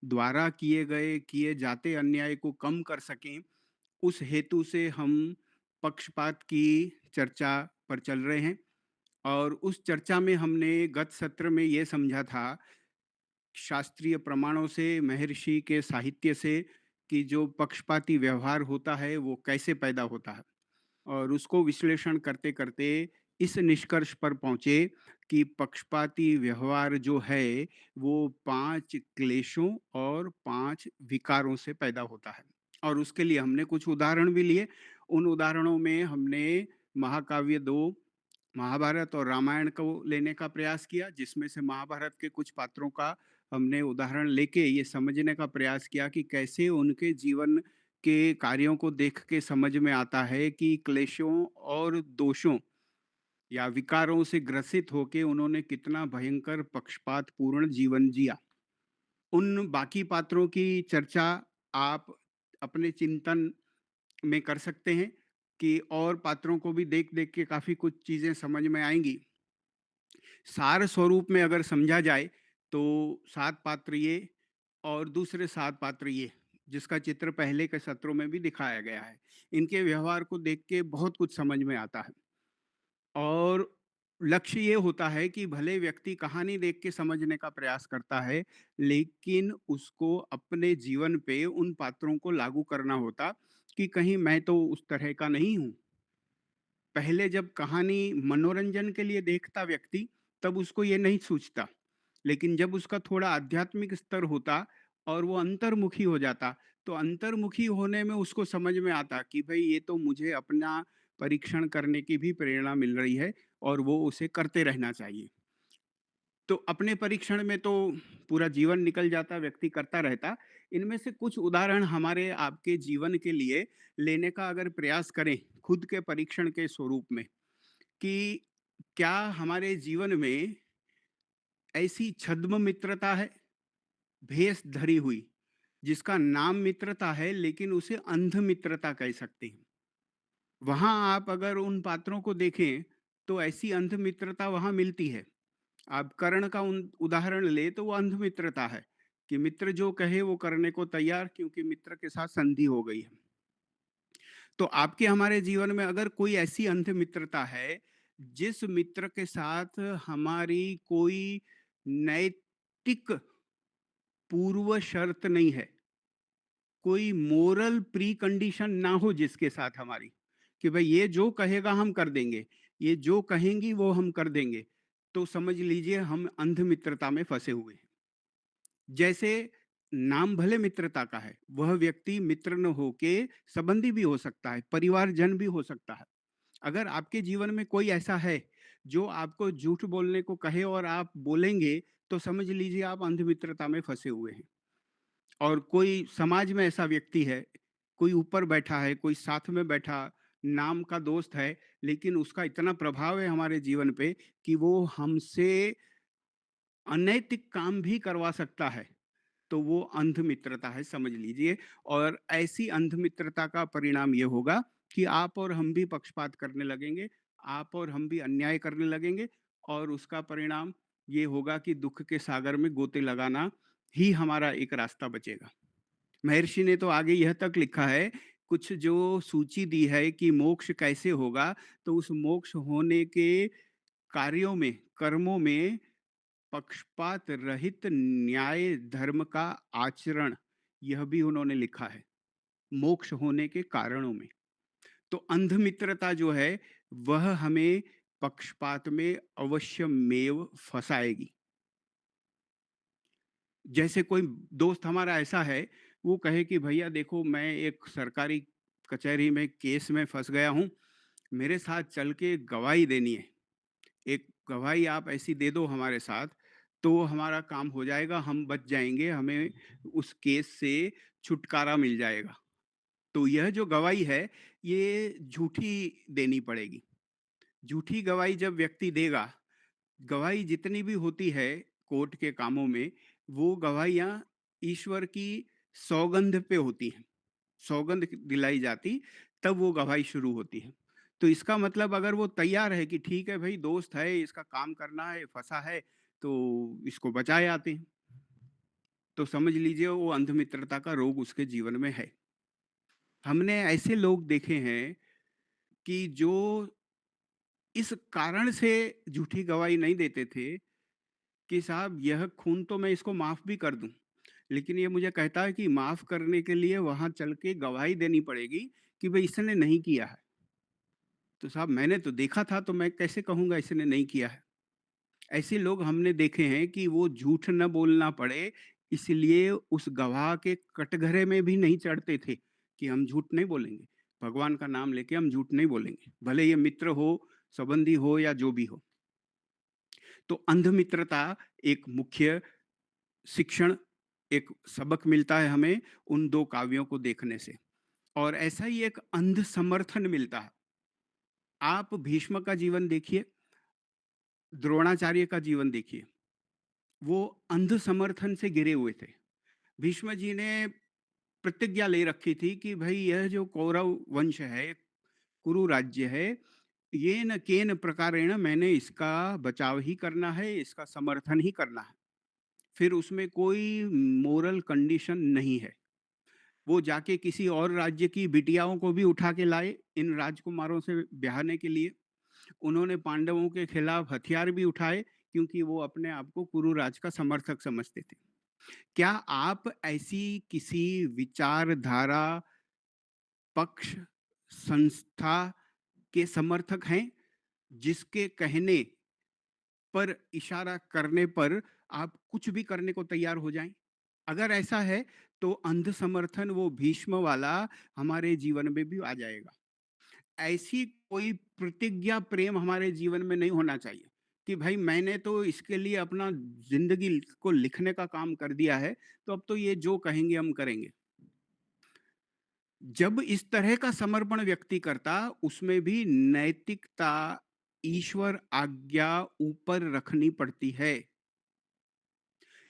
द्वारा किए जाते अन्याय को कम कर सकें, उस हेतु से हम पक्षपात की चर्चा पर चल रहे हैं। और उस चर्चा में हमने गत सत्र में ये समझा था, शास्त्रीय प्रमाणों से, महर्षि के साहित्य से, कि जो पक्षपाती व्यवहार होता है वो कैसे पैदा होता है। और उसको विश्लेषण करते-करते इस निष्कर्ष पर पहुँचे कि पक्षपाती व्यवहार जो है, वो 5 क्लेशों और 5 विकारों से पैदा होता है। और उसके लिए हमने कुछ उदाहरण भी लिए। उन उदाहरणों में हमने महाकाव्य 2 महाभारत और रामायण को लेने का प्रयास किया, जिसमें से महाभारत के कुछ पात्रों का हमने उदाहरण लेके ये समझने का प्रयास किया कि कैसे उनके जीवन के कार्यों को देख के समझ में आता है कि क्लेशों और दोषों या विकारों से ग्रसित होके उन्होंने कितना भयंकर पक्षपातपूर्ण जीवन जिया। उन बाकी पात्रों की चर्चा आप अपने चिंतन में कर सकते हैं कि और पात्रों को भी देख-देख के काफ़ी कुछ चीज़ें समझ में आएँगी। सार स्वरूप में अगर समझा जाए तो 7 पात्र ये और दूसरे 7 पात्र ये, जिसका चित्र पहले के सत्रों में भी दिखाया गया है। इनके व्यवहार को देख के बहुत कुछ समझ में आता है। और लक्ष्य ये होता है कि भले व्यक्ति कहानी देख के समझने का प्रयास करता है, लेकिन उसको अपने जीवन पे उन पात्रों को लागू करना होता कि कहीं मैं तो उस तरह का नहीं हूँ। पहले जब कहानी मनोरंजन के लिए देखता व्यक्ति, तब उसको ये नहीं सूझता। लेकिन जब उसका थोड़ा आध्यात्मिक स्तर होता और वो अंतर्मुखी हो जाता, तो अंतर्मुखी होने में उसको समझ में आता कि भई ये तो मुझे अपना परीक्षण करने की भी प्रेरणा मिल रही है और वो उसे करते रहना चाहिए। तो अपने परीक्षण में तो पूरा जीवन निकल जाता, व्यक्ति करता रहता। इनमें से कुछ उदाहरण हमारे आपके जीवन के लिए लेने का अगर प्रयास करें, खुद के परीक्षण के स्वरूप में, कि क्या हमारे जीवन में ऐसी छद्म मित्रता है, भेष धरी हुई, जिसका नाम मित्रता है लेकिन उसे अंध मित्रता कह सकते हैं। वहाँ आप अगर उन पात्रों को देखें, तो ऐसी अंध मित्रता वहाँ मिलती है। आप कर्ण का उदाहरण ले तो वो अंध मित्रता है कि मित्र जो कहे वो करने को तैयार, क्योंकि मित्र के साथ संधि हो गई है। तो आपके हमारे जीवन में अगर कोई ऐसी अंध मित्रता है, जिस मित्र के साथ हमारी कोई नैतिक पूर्व शर्त नहीं है, कोई मोरल प्री कंडीशन ना हो जिसके साथ हमारी, कि भाई ये जो कहेगा हम कर देंगे, ये जो कहेंगी वो हम कर देंगे, तो समझ लीजिए हम अंध मित्रता में फंसे हुए हैं। जैसे नाम भले मित्रता का है, वह व्यक्ति मित्र न होके संबंधी भी हो सकता है, परिवारजन भी हो सकता है। अगर आपके जीवन में कोई ऐसा है जो आपको झूठ बोलने को कहे और आप बोलेंगे, तो समझ लीजिए आप अंध मित्रता में फंसे हुए हैं। और कोई समाज में ऐसा व्यक्ति है, कोई ऊपर बैठा है, कोई साथ में बैठा नाम का दोस्त है, लेकिन उसका इतना प्रभाव है हमारे जीवन पे कि वो हमसे अनैतिक काम भी करवा सकता है, तो वो अंध मित्रता है, समझ लीजिए। और ऐसी अंध मित्रता का परिणाम ये होगा कि आप और हम भी पक्षपात करने लगेंगे, आप और हम भी अन्याय करने लगेंगे, और उसका परिणाम ये होगा कि दुख के सागर में गोते लगाना ही हमारा एक रास्ता बचेगा। महर्षि ने तो आगे यह तक लिखा है, कुछ जो सूची दी है कि मोक्ष कैसे होगा, तो उस मोक्ष होने के कार्यों में, कर्मों में पक्षपात रहित न्याय धर्म का आचरण, यह भी उन्होंने लिखा है, मोक्ष होने के कारणों में। तो अंधमित्रता जो है, वह हमें पक्षपात में अवश्यमेव फंसाएगी। जैसे कोई दोस्त हमारा ऐसा है, वो कहे कि भैया देखो मैं एक सरकारी कचहरी में केस में फँस गया हूँ, मेरे साथ चल के गवाही देनी है। एक गवाही आप ऐसी दे दो हमारे साथ, तो हमारा काम हो जाएगा, हम बच जाएँगे, हमें उस केस से छुटकारा मिल जाएगा। तो यह जो गवाही है, ये झूठी देनी पड़ेगी। झूठी गवाही जब व्यक्ति देगा, गवाही जितनी भी होती है कोर्ट के कामों में, वो गवाहियाँ ईश्वर की सौगंध पे होती हैं। सौगंध दिलाई जाती, तब वो गवाही शुरू होती है। तो इसका मतलब अगर वो तैयार है कि ठीक है भाई दोस्त है, इसका काम करना है, फँसा है, तो इसको बचाए आते हैं। तो समझ लीजिए वो अंधमित्रता का रोग उसके जीवन में है। हमने ऐसे लोग देखे हैं कि जो इस कारण से झूठी गवाही नहीं देते थे कि साहब यह खून तो मैं इसको माफ़ भी कर दूँ, लेकिन ये मुझे कहता है कि माफ़ करने के लिए वहाँ चल के गवाही देनी पड़ेगी कि भई इसने नहीं किया है। तो साहब मैंने तो देखा था, तो मैं कैसे कहूँगा इसने नहीं किया है? ऐसे लोग हमने देखे हैं कि वो झूठ न बोलना पड़े, इसलिए उस गवाह के कटघरे में भी नहीं चढ़ते थे कि हम झूठ नहीं बोलेंगे। भगवान का नाम लेके हम झूठ नहीं बोलेंगे, भले ये मित्र हो, संबंधी हो या जो भी हो। तो अंधमित्रता एक मुख्य शिक्षण, एक सबक मिलता है हमें उन 2 काव्यों को देखने से। और ऐसा ही एक अंध समर्थन मिलता है। आप भीष्म का जीवन देखिए, द्रोणाचार्य का जीवन देखिए। वो अंध समर्थन से घिरे हुए थे। भीष्म जी ने प्रतिज्ञा ले रखी थी कि भई यह जो कौरव वंश है, कुरु राज्य है, येन केन प्रकारेण मैंने इसका बचाव ही करना है, इसका समर्थन ही करना है। फिर उसमें कोई मोरल कंडीशन नहीं है। वो जाके किसी और राज्य की बिटियाओं को भी उठा के लाए इन राजकुमारों से ब्याहने के लिए। उन्होंने पांडवों के खिलाफ हथियार भी उठाए क्योंकि वो अपने आप को कुरु राज का समर्थक समझते थे। क्या आप ऐसी किसी विचारधारा, पक्ष, संस्था के समर्थक हैं जिसके कहने पर, इशारा करने पर आप कुछ भी करने को तैयार हो जाएं? अगर ऐसा है तो अंध समर्थन वो भीष्म वाला हमारे जीवन में भी आ जाएगा। ऐसी कोई प्रतिज्ञा प्रेम हमारे जीवन में नहीं होना चाहिए कि भाई मैंने तो इसके लिए अपना जिंदगी को लिखने का काम कर दिया है, तो अब तो ये जो कहेंगे हम करेंगे। जब इस तरह का समर्पण व्यक्ति करता, उसमें भी नैतिकता, ईश्वर आज्ञा ऊपर रखनी पड़ती है।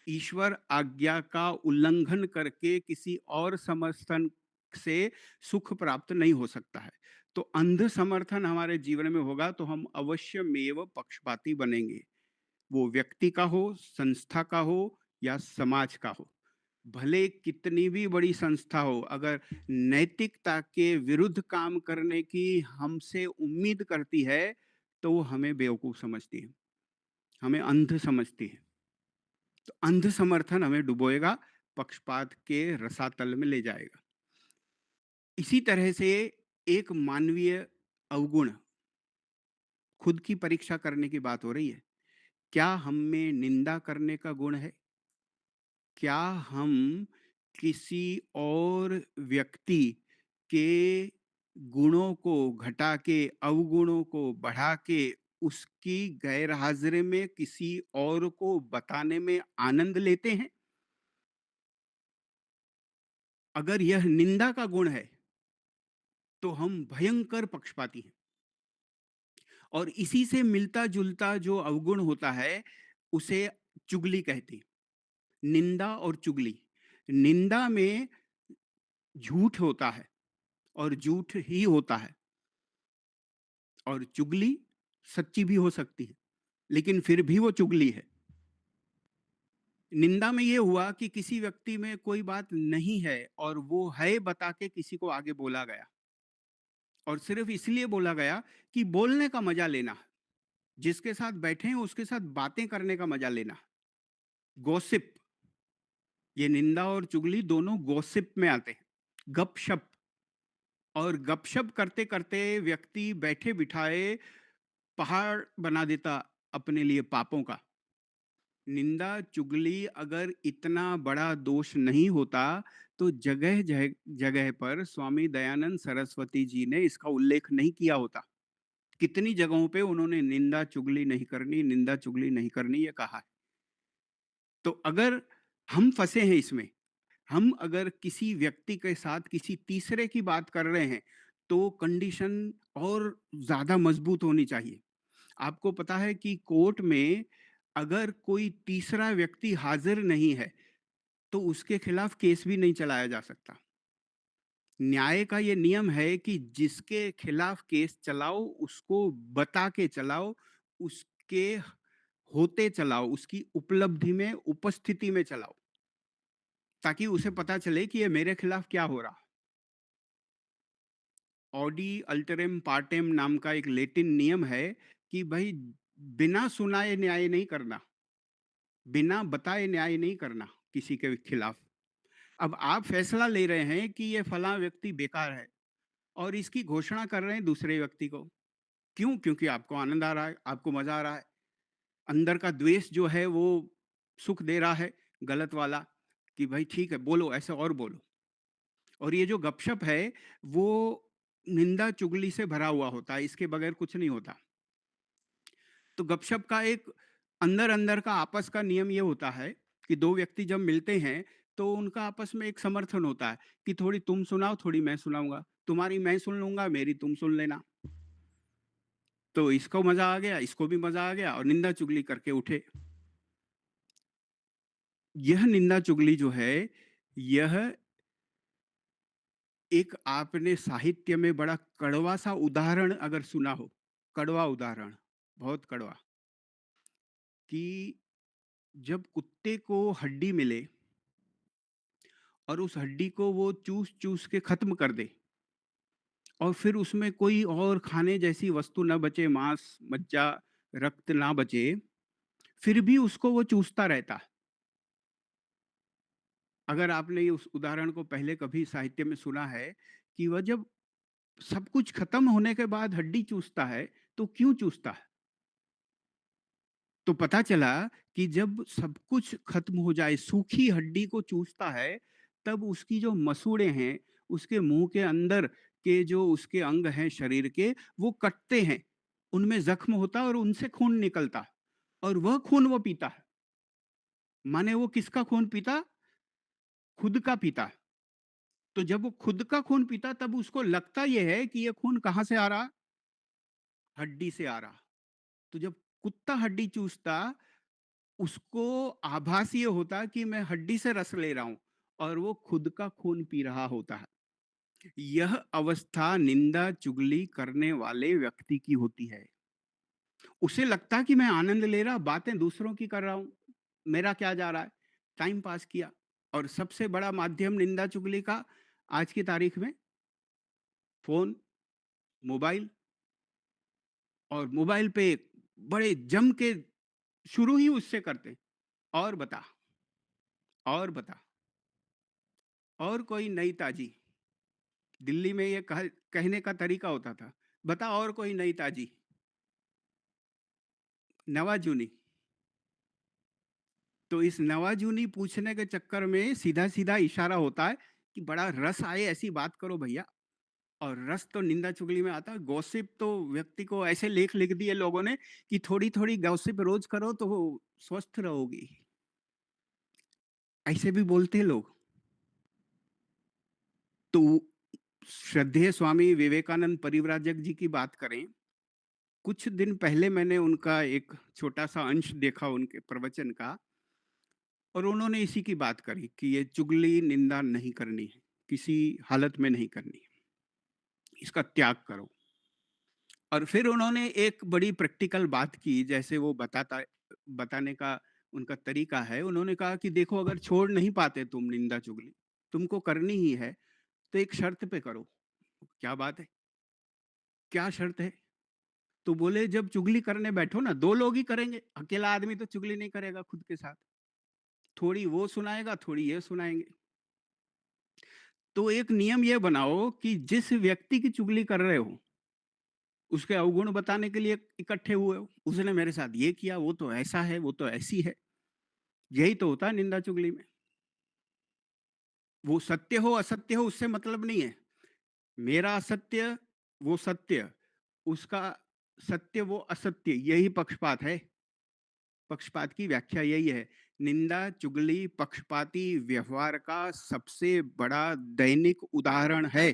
ईश्वर आज्ञा का उल्लंघन करके किसी और समर्थन से सुख प्राप्त नहीं हो सकता है। तो अंध समर्थन हमारे जीवन में होगा तो हम अवश्यमेव पक्षपाती बनेंगे। वो व्यक्ति का हो, संस्था का हो या समाज का हो। भले कितनी भी बड़ी संस्था हो, अगर नैतिकता के विरुद्ध काम करने की हमसे उम्मीद करती है, तो वो हमें बेवकूफ समझती है, हमें अंध समझती है। तो अंध समर्थन हमें डुबोएगा, पक्षपात के रसातल में ले जाएगा। इसी तरह से एक मानवीय अवगुण, खुद की परीक्षा करने की बात हो रही है। क्या हम में निंदा करने का गुण है? क्या हम किसी और व्यक्ति के गुणों को घटा के, अवगुणों को बढ़ा के, उसकी गैर हाजिरी में किसी और को बताने में आनंद लेते हैं? अगर यह निंदा का गुण है तो हम भयंकर पक्षपाती हैं। और इसी से मिलता जुलता जो अवगुण होता है उसे चुगली कहते हैं। निंदा और चुगली, निंदा में झूठ होता है और झूठ ही होता है, और चुगली सच्ची भी हो सकती है, लेकिन फिर भी वो चुगली है। निंदा में ये हुआ कि किसी व्यक्ति में कोई बात नहीं है और वो है बता के किसी को आगे बोला गया, और सिर्फ इसलिए बोला गया कि बोलने का मजा लेना, जिसके साथ बैठे हैं उसके साथ बातें करने का मजा लेना। गॉसिप, ये निंदा और चुगली दोनों गॉसिप में आते हैं, गपशप। और गपशप करते करते व्यक्ति बैठे बिठाए पहाड़ बना देता अपने लिए पापों का। निंदा चुगली अगर इतना बड़ा दोष नहीं होता तो जगह जगह जगह पर स्वामी दयानंद सरस्वती जी ने इसका उल्लेख नहीं किया होता। कितनी जगहों पे उन्होंने निंदा चुगली नहीं करनी, निंदा चुगली नहीं करनी ये कहा है। तो अगर हम फंसे हैं इसमें, हम अगर किसी व्यक्ति के साथ किसी तीसरे की बात कर रहे हैं, तो कंडीशन और ज़्यादा मजबूत होनी चाहिए। आपको पता है कि कोर्ट में अगर कोई तीसरा व्यक्ति हाज़िर नहीं है, तो उसके खिलाफ केस भी नहीं चलाया जा सकता। न्याय का ये नियम है कि जिसके खिलाफ केस चलाओ, उसको बता के चलाओ, उसके होते चलाओ, उसकी उपलब्धि में, उपस्थिति में चलाओ। ताकि उसे पता चले कि ये मेरे खिलाफ क्या हो रहा। ऑडी अल्टरम पार्टेम नाम का एक लैटिन नियम है कि भाई बिना सुनाए न्याय नहीं करना, बिना बताए न्याय नहीं करना किसी के खिलाफ। अब आप फैसला ले रहे हैं कि ये फलां व्यक्ति बेकार है और इसकी घोषणा कर रहे हैं दूसरे व्यक्ति को। क्यों? क्योंकि आपको आनंद आ रहा है, आपको मज़ा आ रहा है। अंदर का द्वेष जो है वो सुख दे रहा है, गलत वाला, कि भाई ठीक है, बोलो, ऐसे और बोलो। और ये जो गपशप है, वो निंदा चुगली से भरा हुआ होता है, इसके बगैर कुछ नहीं होता। तो गपशप का एक अंदर-अंदर का आपस का नियम ये होता है कि 2 व्यक्ति जब मिलते हैं, तो उनका आपस में एक समर्थन होता है कि थोड़ी तुम सुनाओ, थोड़ी मैं सुनाऊँगा। तुम्हारी मैं सुन लूँगा, मेरी तुम सुन लेना। तो इसको मज़ा आ गया, इसको भी मज़ा आ गया और निंदा चुगली करके उठे। यह निंदा चुगली जो है, यह एक आपने साहित्य में बड़ा कड़वा-सा उदाहरण अगर सुना हो, कड़वा उदाहरण, बहुत कड़वा, कि जब कुत्ते को हड्डी मिले और उस हड्डी को वो चूस-चूस के खत्म कर दे और फिर उसमें कोई और खाने जैसी वस्तु ना बचे, मांस, मज्जा, रक्त ना बचे, फिर भी उसको वो चूसता रहता। अगर आपने ये उस उदाहरण को पहले कभी साहित्य में सुना है कि वह जब सब कुछ खत्म होने के बाद हड्डी चूसता है, तो क्यों चूसता है? तो पता चला कि जब सब कुछ खत्म हो जाए, सूखी हड्डी को चूसता है, तब उसकी जो मसूड़े हैं, उसके मुँह के अंदर के जो उसके अंग हैं शरीर के, वो कटते हैं। उनमें ज़ख्म होता है और उनसे खून निकलता है और वह खून वो पीता है। माने वो किसका खून पीता? खुद का पीता। तो जब वो खुद का खून पीता तब उसको लगता ये है कि ये खून कहाँ से आ रहा? हड्डी से आ रहा। तो जब कुत्ता हड्डी चूसता, उसको आभास ये होता कि मैं हड्डी से रस ले रहा हूँ और वो खुद का खून पी रहा होता है। यह अवस्था निंदा चुगली करने वाले व्यक्ति की होती है। उसे लगता कि मैं आनंद ले रहा, बातें दूसरों की कर रहा हूँ, मेरा क्या जा रहा है, टाइम पास किया। और सबसे बड़ा माध्यम निंदा चुगली का आज की तारीख में फोन, मोबाइल, और मोबाइल पे बड़े जम के शुरू ही उससे करते हैं। और बता, और बता, और कोई नई ताजी। दिल्ली में ये कहने का तरीका होता था, बता और कोई नई ताजी, नवा जूनी। तो इस नवा जूनी पूछने के चक्कर में सीधा सीधा इशारा होता है कि बड़ा रस आए ऐसी बात करो भैया। और रस तो निंदा चुगली में आता है। गॉसिप तो व्यक्ति को ऐसे लेख लिख दिए लोगों ने कि थोड़ी थोड़ी गॉसिप रोज करो तो वो स्वस्थ रहोगी, ऐसे भी बोलते हैं लोग। तो श्रद्धेय स्वामी विवेकानंद परिव्राजक जी की बात करें, कुछ दिन पहले मैंने उनका एक छोटा-सा अंश देखा उनके प्रवचन का, और उन्होंने इसी की बात करी कि ये चुगली निंदा नहीं करनी है, किसी हालत में नहीं करनी है, इसका त्याग करो। और फिर उन्होंने एक बड़ी प्रैक्टिकल बात की, जैसे वो बताने का उनका तरीका है। उन्होंने कहा कि देखो, अगर छोड़ नहीं पाते तुम निंदा चुगली, तुमको करनी ही है, तो एक शर्त पे करो। क्या बात है? क्या शर्त है? तो बोले जब चुगली करने बैठो ना, 2 लोग ही करेंगे, अकेला आदमी तो चुगली नहीं करेगा खुद के साथ। थोड़ी वो सुनाएगा, थोड़ी ये सुनाएँगे। तो एक नियम ये बनाओ कि जिस व्यक्ति की चुगली कर रहे हो, उसके अवगुण बताने के लिए इकट्ठे हुए हो। उसने मेरे साथ ये किया, वो तो ऐसा है, वो तो ऐसी है। यही तो होता है निंदा चुगली में। वो सत्य हो, असत्य हो, उससे मतलब नहीं है। मेरा असत्य, वो सत्य, उसका सत्य, वो असत्य, यही पक्षपात है। पक्षपात की व्याख्या यही है। निंदा चुगली पक्षपाती व्यवहार का सबसे बड़ा दैनिक उदाहरण है।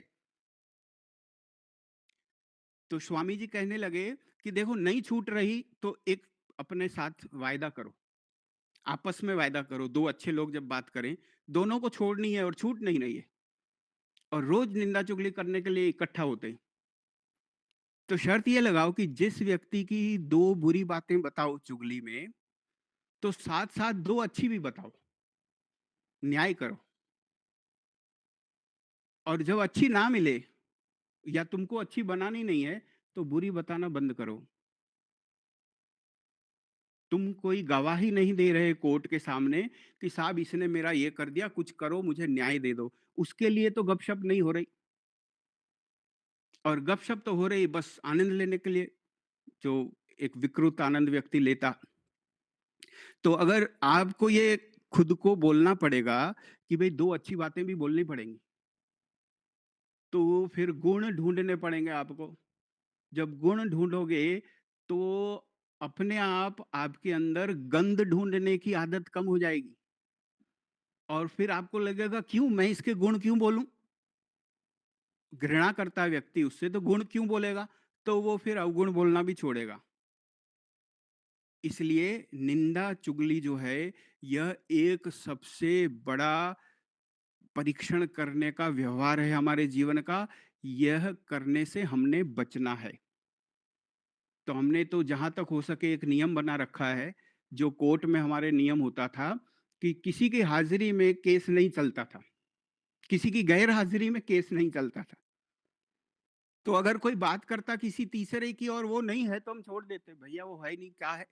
तो स्वामी जी कहने लगे कि देखो, नहीं छूट रही तो एक अपने साथ वायदा करो, आपस में वायदा करो। दो अच्छे लोग जब बात करें, दोनों को छोड़नी है और छूट नहीं रही है, और रोज निंदा चुगली करने के लिए इकट्ठा होते हैं। तो शर्त ये लगाओ कि जिस व्यक्ति की दो बुरी बातें बताओ चुगली में, तो साथ साथ दो अच्छी भी बताओ, न्याय करो। और जब अच्छी ना मिले या तुमको अच्छी बनानी नहीं है, तो बुरी बताना बंद करो। तुम कोई गवाही नहीं दे रहे कोर्ट के सामने कि साहब इसने मेरा ये कर दिया, कुछ करो, मुझे न्याय दे दो। उसके लिए तो गपशप नहीं हो रही, और गपशप तो हो रही बस आनंद लेने के लिए, जो एक विकृत आनंद व्यक्ति लेता। तो अगर आपको ये खुद को बोलना पड़ेगा कि भई 2 अच्छी बातें भी बोलनी पड़ेंगी, तो फिर गुण ढूँढने पड़ेंगे आपको। जब गुण ढूँढोगे, तो अपने आप आपके अंदर गंध ढूँढने की आदत कम हो जाएगी, और फिर आपको लगेगा क्यों मैं इसके गुण क्यों बोलूँ? घृणा करता है व्यक्ति उससे, तो गुण क्यों बोलेगा? तो वो फिर अवगुण बोलना भी छोड़ेगा। इसलिए निंदा चुगली जो है, यह एक सबसे बड़ा परीक्षण करने का व्यवहार है हमारे जीवन का। यह करने से हमने बचना है। तो हमने तो जहाँ तक हो सके एक नियम बना रखा है, जो कोर्ट में हमारे नियम होता था कि किसी की हाज़िरी में केस नहीं चलता था। किसी की गैर हाज़िरी में केस नहीं चलता था। तो अगर कोई बात करता किसी तीसरे की और वो नहीं है, तो हम छोड़ देते, भैया वो है नहीं, क्या है?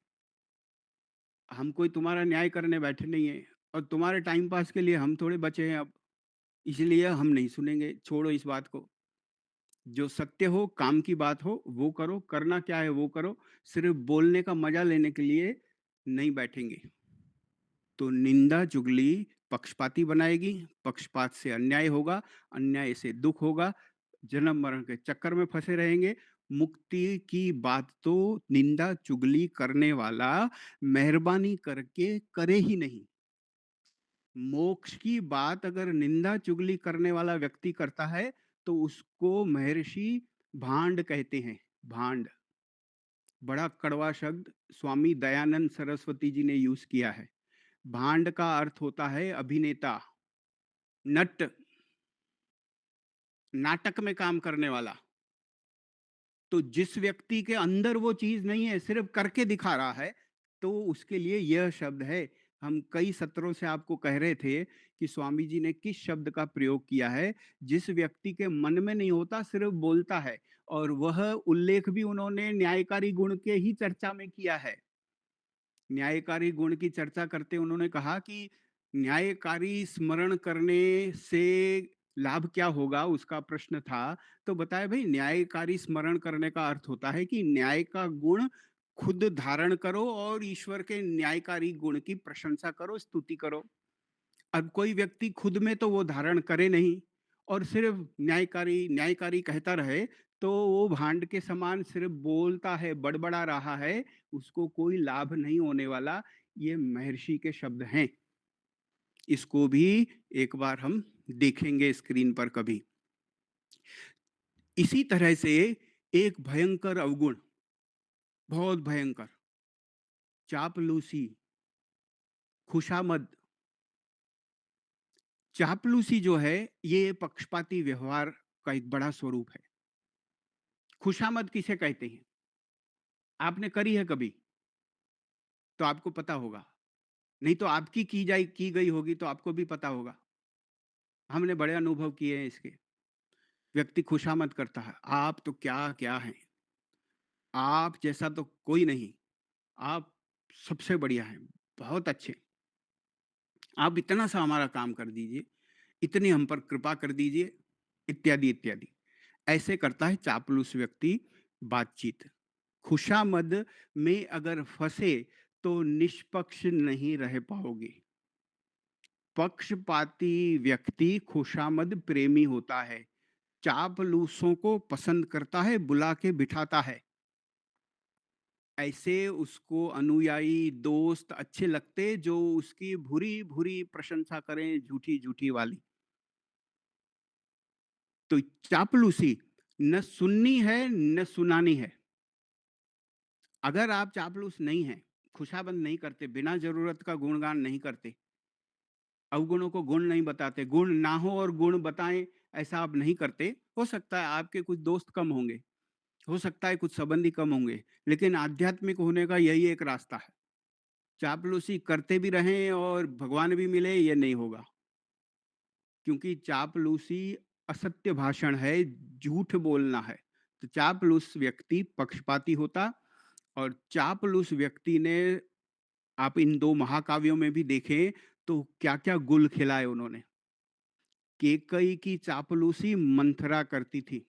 हम कोई तुम्हारा न्याय करने बैठे नहीं हैं, और तुम्हारे टाइम पास के लिए हम थोड़े बचे हैं अब। इसलिए हम नहीं सुनेंगे, छोड़ो इस बात को। जो सत्य हो, काम की बात हो, वो करो, करना क्या है वो करो, सिर्फ़ बोलने का मज़ा लेने के लिए नहीं बैठेंगे। तो निंदा चुगली पक्षपाती बनाएगी, पक्षपात से अन्याय होगा, अन्याय से दुःख होगा, जन्म-मरण के चक्कर में फँसे रहेंगे। मुक्ति की बात तो निंदा चुगली करने वाला मेहरबानी करके करे ही नहीं। मोक्ष की बात अगर निंदा चुगली करने वाला व्यक्ति करता है, तो उसको महर्षि भांड कहते हैं, भांड। बड़ा कड़वा शब्द स्वामी दयानंद सरस्वती जी ने यूज़ किया है। भांड का अर्थ होता है अभिनेता, नट, नाटक में काम करने वाला। तो जिस व्यक्ति के अंदर वो चीज़ नहीं है, सिर्फ़ करके दिखा रहा है, तो उसके लिए यह शब्द है। हम कई सत्रों से आपको कह रहे थे कि स्वामी जी ने किस शब्द का प्रयोग किया है, जिस व्यक्ति के मन में नहीं होता, सिर्फ़ बोलता है, और वह उल्लेख भी उन्होंने न्यायकारी गुण के ही चर्चा में किया है। न्यायकारी गुण की चर्चा करते उन्होंने कहा कि न्यायकारी स्मरण करने से लाभ क्या होगा, उसका प्रश्न था। तो बताया भाई न्यायकारी स्मरण करने का अर्थ होता है कि न्याय का गुण खुद धारण करो और ईश्वर के न्यायकारी गुण की प्रशंसा करो, स्तुति करो। अब कोई व्यक्ति खुद में तो वो धारण करे नहीं, और सिर्फ न्यायकारी न्यायकारी कहता रहे, तो वो भांड के समान सिर्फ बोलता है, बड़बड़ा रहा है, उसको कोई लाभ नहीं होने वाला। ये महर्षि के शब्द हैं। इसको भी एक बार हम देखेंगे स्क्रीन पर कभी। इसी तरह से एक भयंकर अवगुण, बहुत भयंकर, चापलूसी, खुशामद। चापलूसी जो है, ये पक्षपाती व्यवहार का एक बड़ा स्वरूप है। खुशामद किसे कहते हैं? आपने करी है कभी, तो आपको पता होगा। नहीं तो आपकी की गई होगी तो आपको भी पता होगा। हमने बड़े अनुभव किए हैं इसके। व्यक्ति खुशामद करता है, आप तो क्या-क्या हैं। आप जैसा तो कोई नहीं। आप सबसे बढ़िया हैं, बहुत अच्छे। आप इतना-सा हमारा काम कर दीजिए, इतनी हम पर कृपा कर दीजिए, इत्यादि, इत्यादि। ऐसे करता है चापलूस व्यक्ति बातचीत। खुशामद में अगर फँसे, तो निष्पक्ष नहीं रह पाओगे। पक्षपाती व्यक्ति खुशामद प्रेमी होता है, चापलूसों को पसंद करता है, बुला के बिठाता है। ऐसे उसको अनुयायी, दोस्त अच्छे लगते जो उसकी भूरी-भूरी प्रशंसा करें, झूठी-झूठी वाली। तो चापलूसी न सुननी है, न सुनानी है। अगर आप चापलूस नहीं हैं, खुशामद नहीं करते, बिना ज़रूरत का गुणगान नहीं करते, अवगुणों को गुण नहीं बताते, गुण ना हो और गुण बताएँ, ऐसा आप नहीं करते। हो सकता है आपके कुछ दोस्त कम होंगे, हो सकता है कुछ संबंधी कम होंगे, लेकिन आध्यात्मिक होने का यही एक रास्ता है। चापलूसी करते भी रहें और भगवान भी मिले, ये नहीं होगा। क्योंकि चापलूसी असत्य भाषण है, झूठ बोलना है। तो चापलूस व्यक्ति पक्षपाती होता, और चापलूस व्यक्ति ने, आप इन 2 महाकाव्यों में भी देखें तो क्या-क्या गुल खिलाए उन्होंने। केकई की चापलूसी मंथरा करती थी,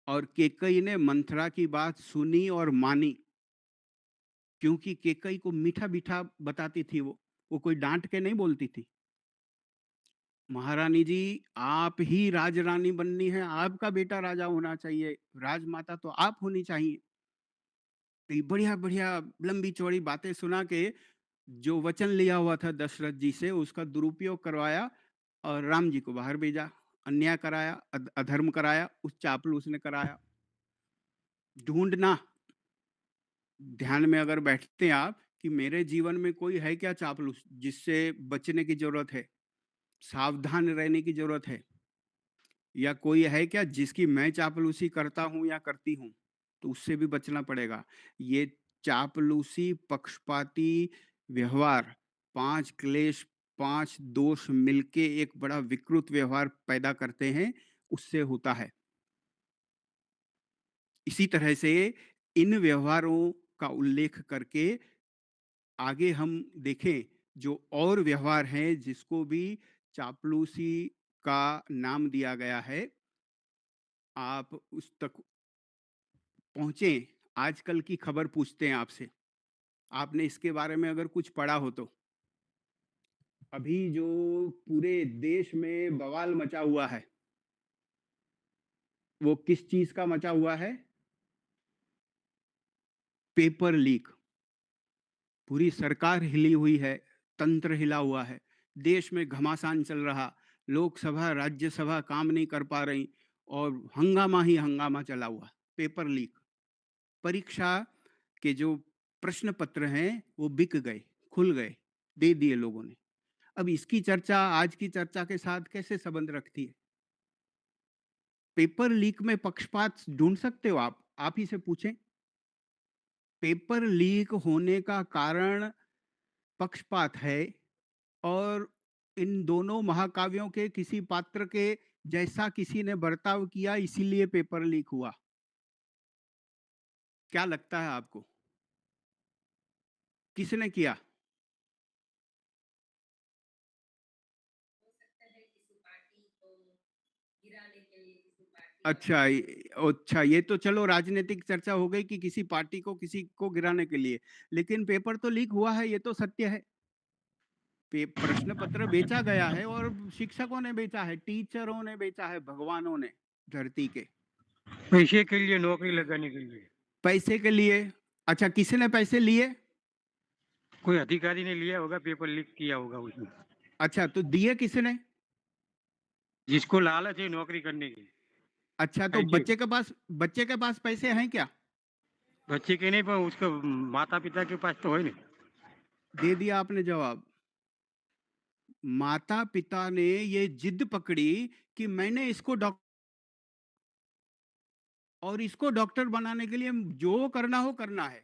और केकई ने मंथरा की बात सुनी और मानी, क्योंकि केकई को मीठा-मीठा बताती थी वो कोई डाँट के नहीं बोलती थी। महारानी जी, आप ही राजरानी बननी है, आपका बेटा राजा होना चाहिए, राजमाता तो आप होनी चाहिए। तो ये बढ़िया-बढ़िया लंबी-चौड़ी बातें सुना के जो वचन लिया हुआ था दशरथ जी से, उसका दुरुपयोग करवाया और राम जी को बाहर भेजा। अन्याय कराया, अधर्म कराया, उस चापलूस ने कराया। ढूंढना, ध्यान में अगर बैठते हैं आप कि मेरे जीवन में कोई है क्या चापलूस जिससे बचने की जरूरत है, सावधान रहने की जरूरत है, या कोई है क्या जिसकी मैं चापलूसी करता हूं या करती हूं, तो उससे भी बचना पड़ेगा। ये चापलूसी, पक्षपाती व्यवहार, 5 क्लेश, 5 दोष मिलके एक बड़ा विकृत व्यवहार पैदा करते हैं, उससे होता है। इसी तरह से इन व्यवहारों का उल्लेख करके आगे हम देखें जो और व्यवहार हैं जिसको भी चापलूसी का नाम दिया गया है, आप उस तक पहुंचे। आजकल की खबर पूछते हैं आपसे, आपने इसके बारे में अगर कुछ पढ़ा हो तो। अभी जो पूरे देश में बवाल मचा हुआ है, वो किस चीज का मचा हुआ है? Paper leak. पूरी सरकार हिली हुई है, तंत्र हिला हुआ है, देश में घमासान चल रहा, लोकसभा राज्यसभा काम नहीं कर पा रही, और हंगामा ही हंगामा चला हुआ। पेपर लीक, परीक्षा के जो प्रश्न पत्र हैं वो बिक गए, खुल गए, दे दिए लोगों ने। अब इसकी चर्चा आज की चर्चा के साथ कैसे संबंध रखती है? पेपर लीक में पक्षपात ढूंढ सकते हो आप ही से पूछें। पेपर लीक होने का कारण पक्षपात है, और इन दोनों महाकाव्यों के किसी पात्र के जैसा किसी ने बर्ताव किया, इसीलिए पेपर लीक हुआ। क्या लगता है आपको, किसने किया? अच्छा, अच्छा, ये तो चलो राजनीतिक चर्चा हो गई कि किसी पार्टी को किसी को गिराने के लिए, लेकिन पेपर तो लीक हुआ है, ये तो सत्य है। प्रश्न पत्र बेचा गया है, और शिक्षकों ने बेचा है, टीचरों ने बेचा है, भगवानों ने धरती के। पैसे के लिए, नौकरी लगाने के लिए। पैसे के लिए। अच्छा, किसने पैसे लिए? कोई अधिकारी ने लिया होगा, पेपर लीक किया होगा उसमें। अच्छा, तो दिए किसने? जिसको लालच है नौकरी करने की। अच्छा, तो ऐसे बच्चे के पास पैसे हैं क्या? बच्चे के नहीं, पर उसके माता पिता के पास तो है नहीं। दे दिया आपने जवाब। माता पिता ने ये जिद पकड़ी कि मैंने इसको डॉक्टर, और इसको डॉक्टर बनाने के लिए जो करना हो करना है,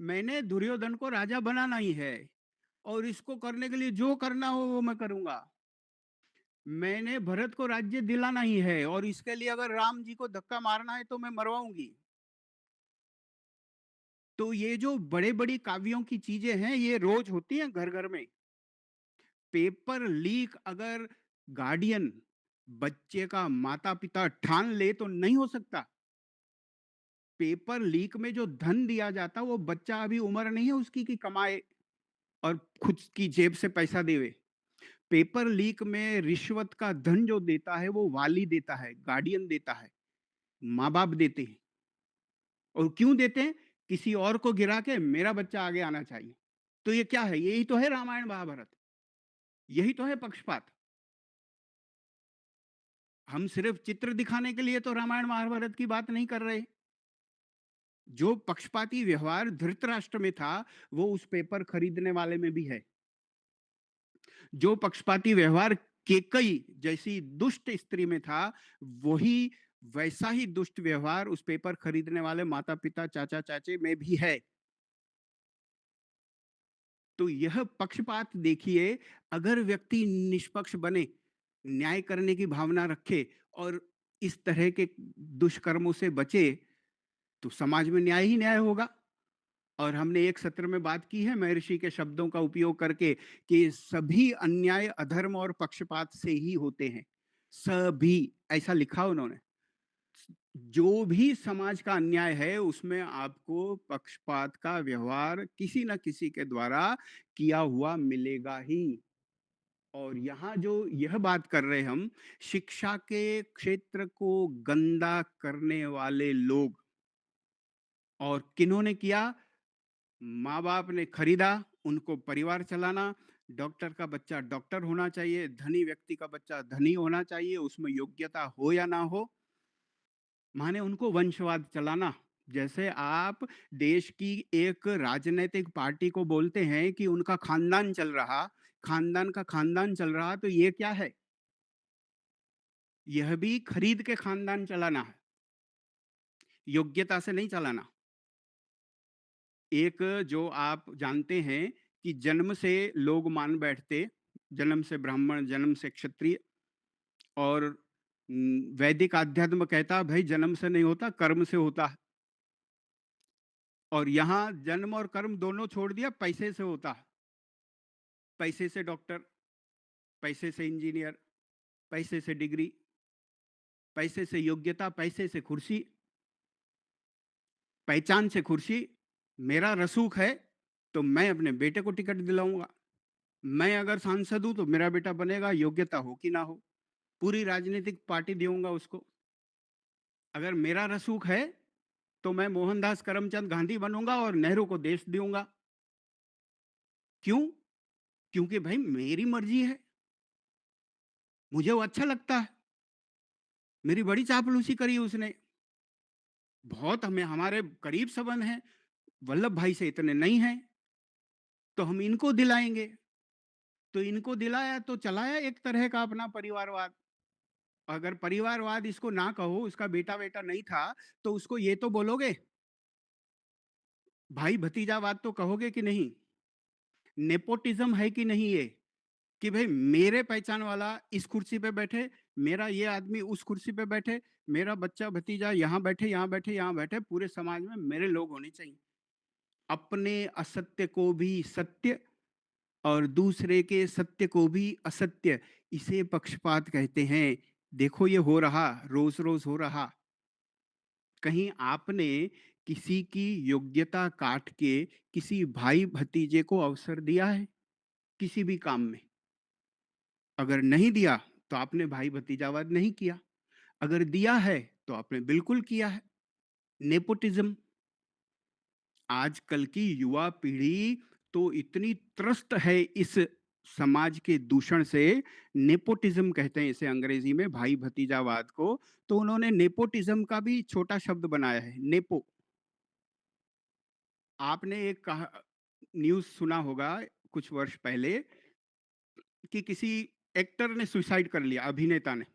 मैंने दुर्योधन को राजा बनाना ही है, और इसको करने के लिए जो करना हो वो मैं करूंगा। मैंने भरत को राज्य दिलाना ही है, और इसके लिए अगर राम जी को धक्का मारना है तो मैं मरवाऊंगी। तो ये जो बड़े बड़ी काव्यों की चीजें हैं, ये रोज होती हैं घर घर में। पेपर लीक अगर गार्डियन, बच्चे का माता पिता ठान ले तो नहीं हो सकता। पेपर लीक में जो धन दिया जाता, वो बच्चा अभी उम्र नहीं है उसकी कि कमाए और खुद की जेब से पैसा देवे। पेपर लीक में रिश्वत का धन जो देता है वो वाली देता है, गार्डियन देता है, माँ बाप देते हैं। और क्यों देते हैं? किसी और को गिरा के मेरा बच्चा आगे आना चाहिए। तो ये क्या है? यही तो है रामायण महाभारत, यही तो है पक्षपात। हम सिर्फ चित्र दिखाने के लिए तो रामायण महाभारत की बात नहीं कर रहे। जो पक्षपाती व्यवहार धृतराष्ट्र में था, वो उस पेपर खरीदने वाले में भी है। जो पक्षपाती व्यवहार केकई जैसी दुष्ट स्त्री में था, वही वैसा ही दुष्ट व्यवहार उस पेपर खरीदने वाले माता पिता, चाचा चाचे में भी है। तो यह पक्षपात देखिए, अगर व्यक्ति निष्पक्ष बने, न्याय करने की भावना रखे और इस तरह के दुष्कर्मों से बचे, तो समाज में न्याय ही न्याय होगा। और हमने एक सत्र में बात की है महर्षि के शब्दों का उपयोग करके कि सभी अन्याय अधर्म और पक्षपात से ही होते हैं। सभी, ऐसा लिखा उन्होंने। जो भी समाज का अन्याय है उसमें आपको पक्षपात का व्यवहार किसी न किसी के द्वारा किया हुआ मिलेगा ही। और यहाँ जो यह बात कर रहे हम, शिक्षा के क्षेत्र को गंदा करने वाले लोग, और किन्होंने किया? माँ बाप ने खरीदा, उनको परिवार चलाना। डॉक्टर का बच्चा डॉक्टर होना चाहिए, धनी व्यक्ति का बच्चा धनी होना चाहिए, उसमें योग्यता हो या ना हो, माने उनको वंशवाद चलाना। जैसे आप देश की एक राजनीतिक पार्टी को बोलते हैं कि उनका खानदान चल रहा, खानदान का खानदान चल रहा, तो ये क्या है? यह भी खरीद के खानदान चलाना है, योग्यता से नहीं चलाना। एक जो आप जानते हैं कि जन्म से लोग मान बैठते, जन्म से ब्राह्मण, जन्म से क्षत्रिय, और वैदिक आध्यात्म कहता है भाई जन्म से नहीं होता, कर्म से होता है। और यहाँ जन्म और कर्म दोनों छोड़ दिया, पैसे से होता है। पैसे से डॉक्टर, पैसे से इंजीनियर, पैसे से डिग्री, पैसे से योग्यता, पैसे से कुर्सी, पहचान से कुर्सी। मेरा रसूख है तो मैं अपने बेटे को टिकट दिलाऊंगा। मैं अगर सांसद हूं तो मेरा बेटा बनेगा, योग्यता हो कि ना हो। पूरी राजनीतिक पार्टी दूंगा उसको। अगर मेरा रसूख है तो मैं मोहनदास करमचंद गांधी बनूंगा और नेहरू को देश दूंगा। क्यों? क्योंकि भाई मेरी मर्जी है, मुझे वो अच्छा लगता है। मेरी बड़ी चापलूसी करी उसने, बहुत हमें हमारे करीब संबंध हैं, वल्लभ भाई से इतने नहीं हैं, तो हम इनको दिलाएंगे। तो इनको दिलाया तो चलाया एक तरह का अपना परिवारवाद। अगर परिवारवाद इसको ना कहो, उसका बेटा बेटा नहीं था, तो उसको ये तो बोलोगे, भाई भतीजावाद तो कहोगे कि नहीं? नेपोटिज्म है कि नहीं ये? कि भाई मेरे पहचान वाला इस कुर्सी पे बैठे, मेरा ये आदमी उस कुर्सी पे बैठे, मेरा बच्चा भतीजा यहाँ बैठे, यहाँ बैठे, यहाँ बैठे, पूरे समाज में मेरे लोग होने चाहिए। अपने असत्य को भी सत्य और दूसरे के सत्य को भी असत्य, इसे पक्षपात कहते हैं। देखो ये हो रहा, रोज रोज हो रहा। कहीं आपने किसी की योग्यता काट के किसी भाई भतीजे को अवसर दिया है किसी भी काम में? अगर नहीं दिया तो आपने भाई भतीजावाद नहीं किया, अगर दिया है तो आपने बिल्कुल किया है। नेपोटिज्म। आजकल की युवा पीढ़ी तो इतनी त्रस्त है इस समाज के दूषण से। नेपोटिज्म कहते हैं इसे अंग्रेजी में, भाई भतीजावाद को। तो उन्होंने नेपोटिज्म का भी छोटा शब्द बनाया है, नेपो। आपने एक न्यूज़ सुना होगा कुछ वर्ष पहले कि किसी एक्टर ने सुसाइड कर लिया, अभिनेता ने।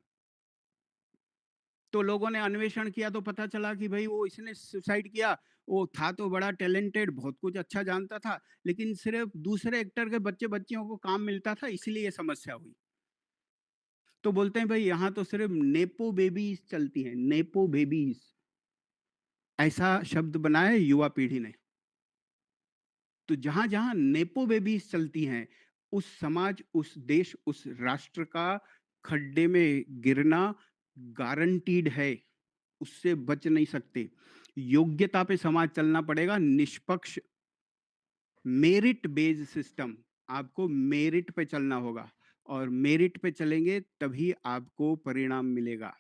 तो लोगों ने अन्वेषण किया तो पता चला कि भाई वो इसने सुसाइड किया, वो था तो बड़ा टैलेंटेड, बहुत कुछ अच्छा जानता था, लेकिन सिर्फ दूसरे एक्टर के बच्चे बच्चियों को काम मिलता था, इसलिए ये समस्या हुई। तो बोलते हैं भाई यहाँ तो सिर्फ नेपो बेबीज चलती हैं, नेपो बेबीज, ऐसा शब्द बनाया है युवा पीढ़ी ने। तो जहां जहां नेपो बेबीज चलती हैं, उस समाज, उस देश, उस राष्ट्र का खड्डे में गिरना गारंटीड है, उससे बच नहीं सकते। योग्यता पे समाज चलना पड़ेगा, निष्पक्ष, मेरिट बेस्ड सिस्टम। आपको मेरिट पे चलना होगा, और मेरिट पे चलेंगे तभी आपको परिणाम मिलेगा।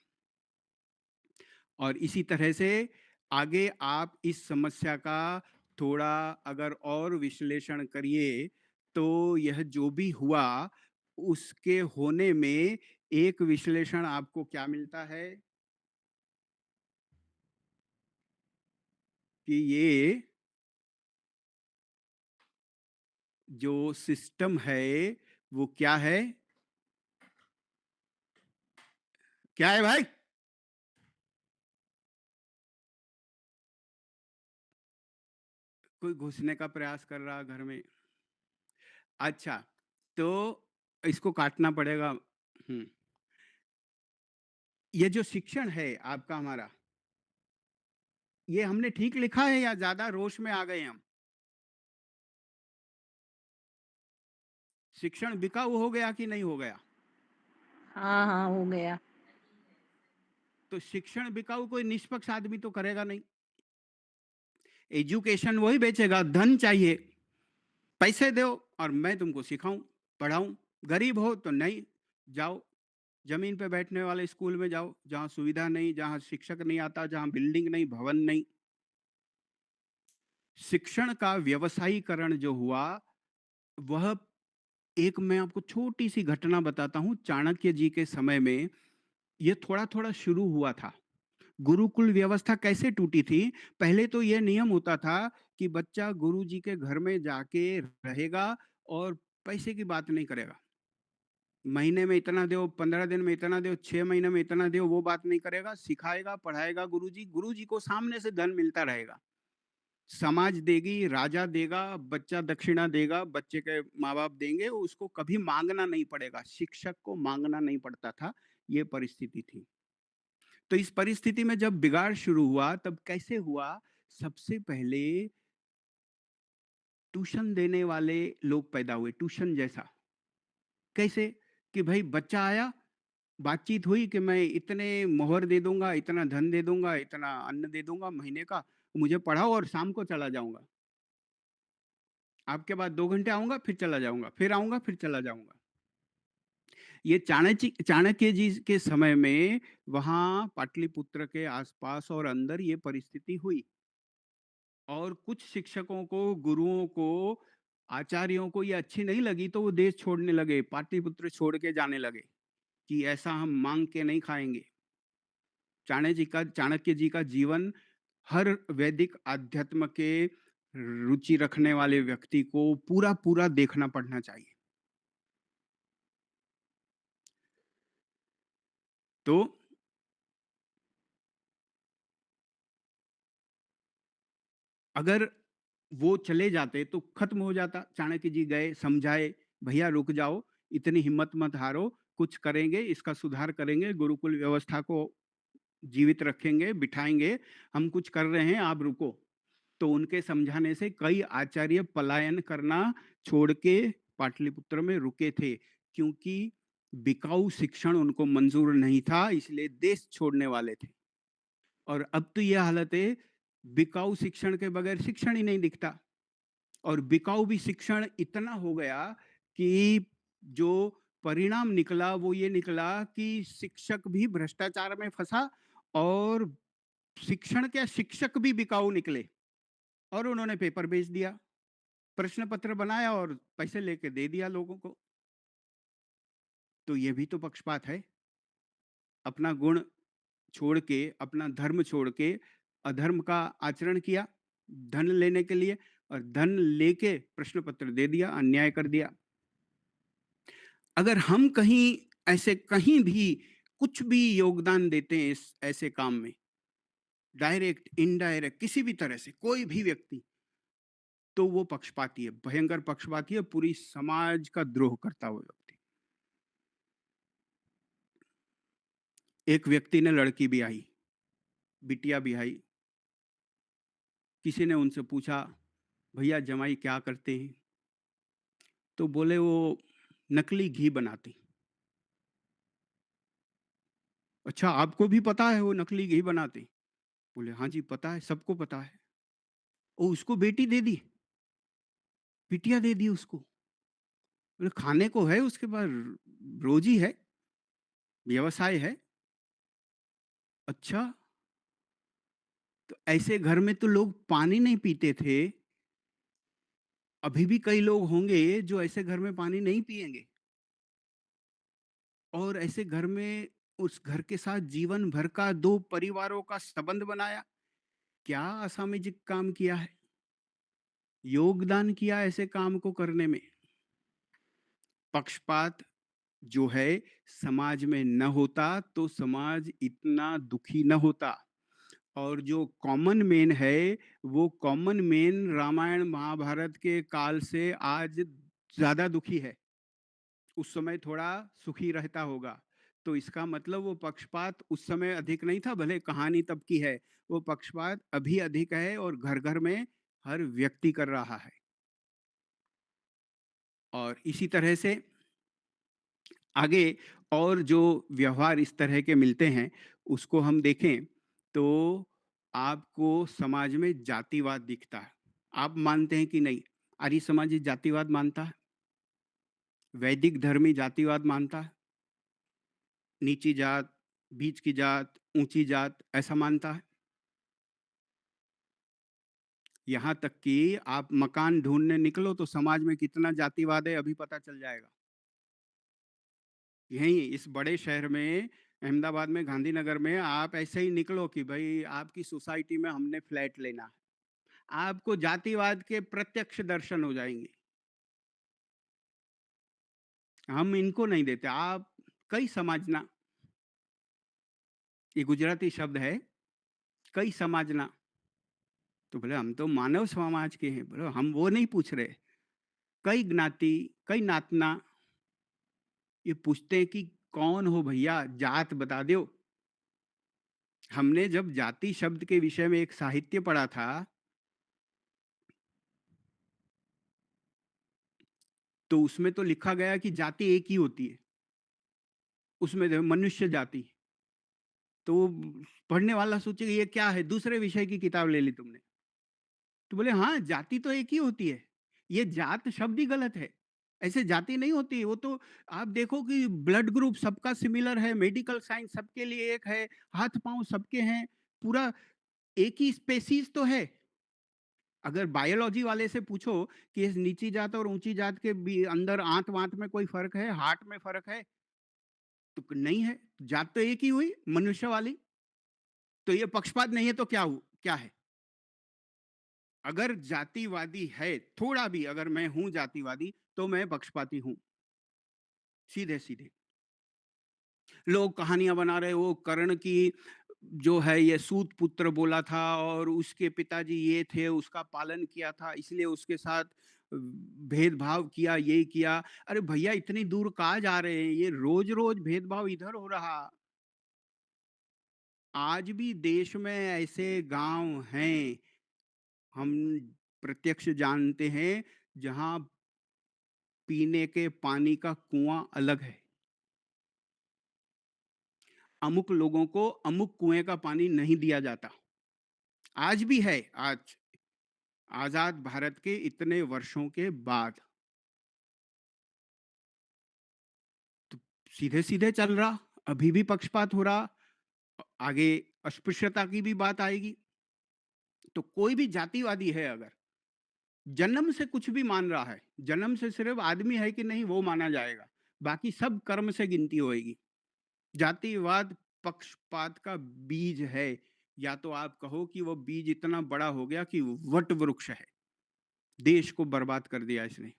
और इसी तरह से आगे आप इस समस्या का थोड़ा अगर और विश्लेषण करिए, तो यह जो भी हुआ उसके होने में एक विश्लेषण आपको क्या मिलता है कि ये जो सिस्टम है वो क्या है? क्या है भाई? कोई घुसने का प्रयास कर रहा घर में? अच्छा, तो इसको काटना पड़ेगा। ये जो शिक्षण है आपका हमारा, ये हमने ठीक लिखा है या ज़्यादा रोष में आ गए हम? शिक्षण बिकाऊ हो गया कि नहीं हो गया? हाँ, हाँ, हो गया। तो शिक्षण बिकाऊ कोई निष्पक्ष आदमी तो करेगा नहीं। एजुकेशन वही बेचेगा, धन चाहिए, पैसे दो और मैं तुमको सिखाऊं, पढ़ाऊं। गरीब हो तो नहीं, जाओ जमीन पे बैठने वाले स्कूल में जाओ, जहाँ सुविधा नहीं, जहाँ शिक्षक नहीं आता, जहाँ बिल्डिंग नहीं, भवन नहीं। शिक्षण का व्यवसायीकरण जो हुआ, वह एक मैं आपको छोटी सी घटना बताता हूँ। चाणक्य जी के समय में ये थोड़ा थोड़ा शुरू हुआ था। गुरुकुल व्यवस्था कैसे टूटी थी? पहले तो ये नियम होता था कि बच्चा गुरु जी के घर में जाके रहेगा और पैसे की बात नहीं करेगा। महीने में इतना दो, 15 दिन में इतना दो, 6 महीने में इतना दो, वो बात नहीं करेगा। सिखाएगा, पढ़ाएगा गुरु जी को सामने से धन मिलता रहेगा। समाज देगी, राजा देगा, बच्चा दक्षिणा देगा, बच्चे के माँ बाप देंगे, उसको कभी मांगना नहीं पड़ेगा। शिक्षक को मांगना नहीं पड़ता था। ये परिस्थिति थी। तो इस परिस्थिति में जब बिगाड़ शुरू हुआ, तब कैसे हुआ? सबसे पहले ट्यूशन देने वाले लोग पैदा हुए, ट्यूशन जैसा। कैसे? कि भाई बच्चा आया, बातचीत हुई कि मैं इतने मोहर दे दूंगा, इतना धन दे दूंगा, इतना अन्न दे दूंगा महीने का, मुझे पढ़ाओ और शाम को चला जाऊंगा। आपके बाद 2 घंटे आऊंगा, फिर चला जाऊंगा, फिर आऊंगा, फिर चला जाऊंगा। ये चाणक्य जी के समय में वहां पाटलिपुत्र के आसपास और अंदर ये परिस्थिति हुई। और कुछ शिक्षकों को, गुरुओं को, आचार्यों को ये अच्छी नहीं लगी, तो वो देश छोड़ने लगे, पाटलिपुत्र छोड़ के जाने लगे कि ऐसा हम मांग के नहीं खाएंगे। चाणक्य जी का जीवन हर वैदिक अध्यात्म के रुचि रखने वाले व्यक्ति को पूरा पूरा देखना पड़ना चाहिए। तो अगर वो चले जाते तो खत्म हो जाता। चाणक्य जी गए, समझाए, भैया रुक जाओ, इतनी हिम्मत मत हारो, कुछ करेंगे, इसका सुधार करेंगे, गुरुकुल व्यवस्था को जीवित रखेंगे, बिठाएंगे, हम कुछ कर रहे हैं, आप रुको। तो उनके समझाने से कई आचार्य पलायन करना छोड़ के पाटलिपुत्र में रुके थे, क्योंकि बिकाऊ शिक्षण उनको मंजूर नहीं था, इसलिए देश छोड़ने वाले थे। और अब तो यह हालत है, बिकाऊ शिक्षण के बगैर शिक्षण ही नहीं दिखता। और बिकाऊ भी शिक्षण इतना हो गया कि जो परिणाम निकला वो ये निकला कि शिक्षक भी भ्रष्टाचार में फंसा, और शिक्षण क्या, शिक्षक भी बिकाऊ निकले। और उन्होंने पेपर बेच दिया, प्रश्न पत्र बनाया और पैसे लेके दे दिया लोगों को। तो ये भी तो पक्षपात है। अपना गुण छोड़ के, अपना धर्म छोड़ के अधर्म का आचरण किया धन लेने के लिए, और धन लेके प्रश्न पत्र दे दिया, अन्याय कर दिया। अगर हम कहीं ऐसे कहीं भी कुछ भी योगदान देते हैं इस ऐसे काम में, डायरेक्ट इनडायरेक्ट किसी भी तरह से कोई भी व्यक्ति, तो वो पक्षपाती है, भयंकर पक्षपाती है, पूरी समाज का द्रोह करता हुआ व्यक्ति। एक व्यक्ति ने लड़की भी आई, बिटिया भी आई। किसी ने उनसे पूछा, भैया जमाई क्या करते हैं? तो बोले वो नकली घी बनाते। अच्छा, आपको भी पता है वो नकली घी बनाते? बोले हाँ जी पता है, सबको पता है। ओ, उसको बेटी दे दी, बिटिया दे दी उसको। बोले खाने को है उसके पास, रोजी है, व्यवसाय है। अच्छा, तो ऐसे घर में तो लोग पानी नहीं पीते थे। अभी भी कई लोग होंगे जो ऐसे घर में पानी नहीं पिएंगे, और ऐसे घर में उस घर के साथ जीवन भर का दो परिवारों का संबंध बनाया। क्या असामाजिक काम किया है, योगदान किया ऐसे काम को करने में। पक्षपात जो है समाज में न होता तो समाज इतना दुखी न होता। और जो कॉमन मैन है, वो कॉमन मैन रामायण महाभारत के काल से आज ज्यादा दुखी है। उस समय थोड़ा सुखी रहता होगा, तो इसका मतलब वो पक्षपात उस समय अधिक नहीं था, भले कहानी तब की है, वो पक्षपात अभी अधिक है और घर-घर में हर व्यक्ति कर रहा है। और इसी तरह से आगे और जो व्यवहार इस तरह के मिलते हैं, उसको हम देखें तो आपको समाज में जातिवाद दिखता है। आप मानते हैं कि नहीं? आर्य समाज ये जातिवाद मानता है? वैदिक धर्म ही जातिवाद मानता है? नीची जात, बीच की जात, ऊंची जात ऐसा मानता है? यहाँ तक कि आप मकान ढूंढने निकलो तो समाज में कितना जातिवाद है अभी पता चल जाएगा। यहीं इस बड़े शहर में, अहमदाबाद में, गांधीनगर में आप ऐसे ही निकलो कि भाई आपकी सोसाइटी में हमने फ्लैट लेना है, आपको जातिवाद के प्रत्यक्ष दर्शन हो जाएंगे। हम इनको नहीं देते। आप कई समाजना, ये गुजराती शब्द है, कई समाजना। तो बोले हम तो मानव समाज के हैं। बोले हम वो नहीं पूछ रहे। कई ज्ञाति, कई नातना, ये पूछते हैं कि कौन हो भैया, जात बता दो। हमने जब जाति शब्द के विषय में एक साहित्य पढ़ा था, तो उसमें तो लिखा गया कि जाति एक ही होती है। उसमें देखो मनुष्य जाति। तो पढ़ने वाला सोचे कि ये क्या है, दूसरे विषय की किताब ले ली तुमने। तो बोले हाँ, जाति तो एक ही होती है। ये जात शब्द ही गलत है। ऐसे जाति नहीं होती। वो तो आप देखो कि ब्लड ग्रुप सबका सिमिलर है, मेडिकल साइंस सबके लिए एक है, हाथ पांव सबके हैं, पूरा एक ही स्पेसीज तो है। अगर बायोलॉजी वाले से पूछो कि इस नीची जात और ऊंची जात के अंदर आंत वांत में कोई फर्क है, हार्ट में फर्क है, तो नहीं है। जात तो एक ही हुई, मनुष्य वाली। तो ये पक्षपात नहीं है तो क्या है? अगर जातिवादी है, थोड़ा भी अगर मैं हूं जातिवादी, तो मैं पक्षपाती हूं, सीधे सीधे। लोग कहानियां बना रहे, वो कर्ण की जो है ये सूत पुत्र बोला था और उसके पिताजी ये थे, उसका पालन किया था, इसलिए उसके साथ भेदभाव किया, ये किया। अरे भैया इतनी दूर कहाँ जा रहे हैं? ये रोज रोज भेदभाव इधर हो रहा। आज भी देश में ऐसे गांव हैं, हम प्रत्यक्ष जानते हैं, जहां पीने के पानी का कुआं अलग है। अमुक लोगों को अमुक कुएं का पानी नहीं दिया जाता। आज भी है। आज आजाद भारत के इतने वर्षों के बाद तो सीधे सीधे चल रहा, अभी भी पक्षपात हो रहा। आगे अस्पृश्यता की भी बात आएगी। तो कोई भी जातिवादी है, अगर जन्म से कुछ भी मान रहा है, जन्म से सिर्फ आदमी है कि नहीं वो माना जाएगा, बाकी सब कर्म से गिनती होएगी। जातिवाद पक्षपात का बीज है। या तो आप कहो कि वो बीज इतना बड़ा हो गया कि वट वृक्ष है, देश को बर्बाद कर दिया इसने।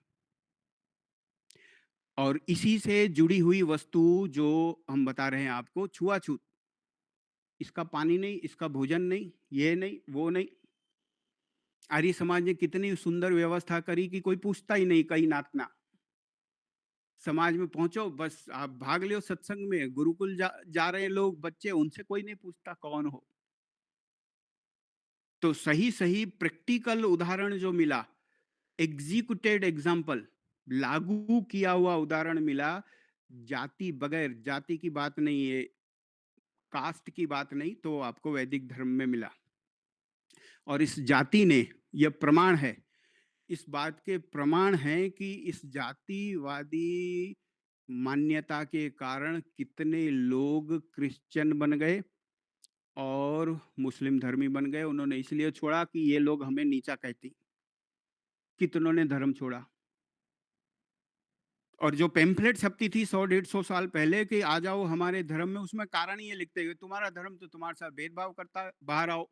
और इसी से जुड़ी हुई वस्तु जो हम बता रहे हैं आपको, छुआछूत, इसका पानी नहीं, इसका भोजन नहीं, ये नहीं, वो नहीं। आर्य समाज ने कितनी सुंदर व्यवस्था करी कि कोई पूछता ही नहीं, कहीं नातना। समाज में पहुंचो, बस आप भाग लो सत्संग में, गुरुकुल जा रहे हैं लोग, बच्चे, उनसे कोई नहीं पूछता कौन हो। तो सही सही प्रैक्टिकल उदाहरण जो मिला, एग्जीक्यूटेड एग्जाम्पल, लागू किया हुआ उदाहरण मिला, जाति, बगैर जाति की बात नहीं है, कास्ट की बात नहीं, तो आपको वैदिक धर्म में मिला। और इस जाति ने, यह प्रमाण है, इस बात के प्रमाण हैं कि इस जातिवादी मान्यता के कारण कितने लोग क्रिश्चियन बन गए और मुस्लिम धर्मी बन गए। उन्होंने इसलिए छोड़ा कि ये लोग हमें नीचा कहती। कितनों ने धर्म छोड़ा। और जो पेम्फलेट छपती थी 100-150 साल पहले कि आ जाओ हमारे धर्म में, उसमें कारण ये लिखते हुए, तुम्हारा धर्म तो तुम्हारे साथ भेदभाव करता है, बाहर आओ।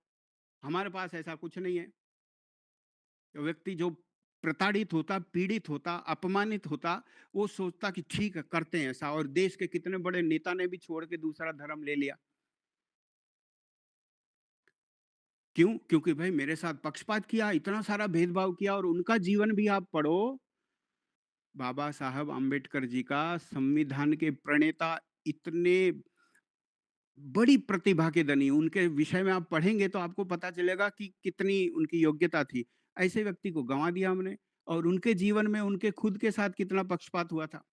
हमारे पास ऐसा कुछ नहीं है। व्यक्ति जो प्रताड़ित होता, पीड़ित होता, अपमानित होता, वो सोचता कि ठीक है करते हैं ऐसा। और देश के कितने बड़े नेता ने भी छोड़ के दूसरा धर्म ले लिया। क्यों? क्योंकि भाई मेरे साथ पक्षपात किया, इतना सारा भेदभाव किया। और उनका जीवन भी आप पढ़ो, बाबा साहब आम्बेडकर जी का, संविधान के प्रणेता, इतने बड़ी प्रतिभा के धनी, उनके विषय में आप पढ़ेंगे तो आपको पता चलेगा कि कितनी उनकी योग्यता थी। ऐसे व्यक्ति को गँवा दिया हमने और उनके जीवन में उनके खुद के साथ कितना पक्षपात हुआ था।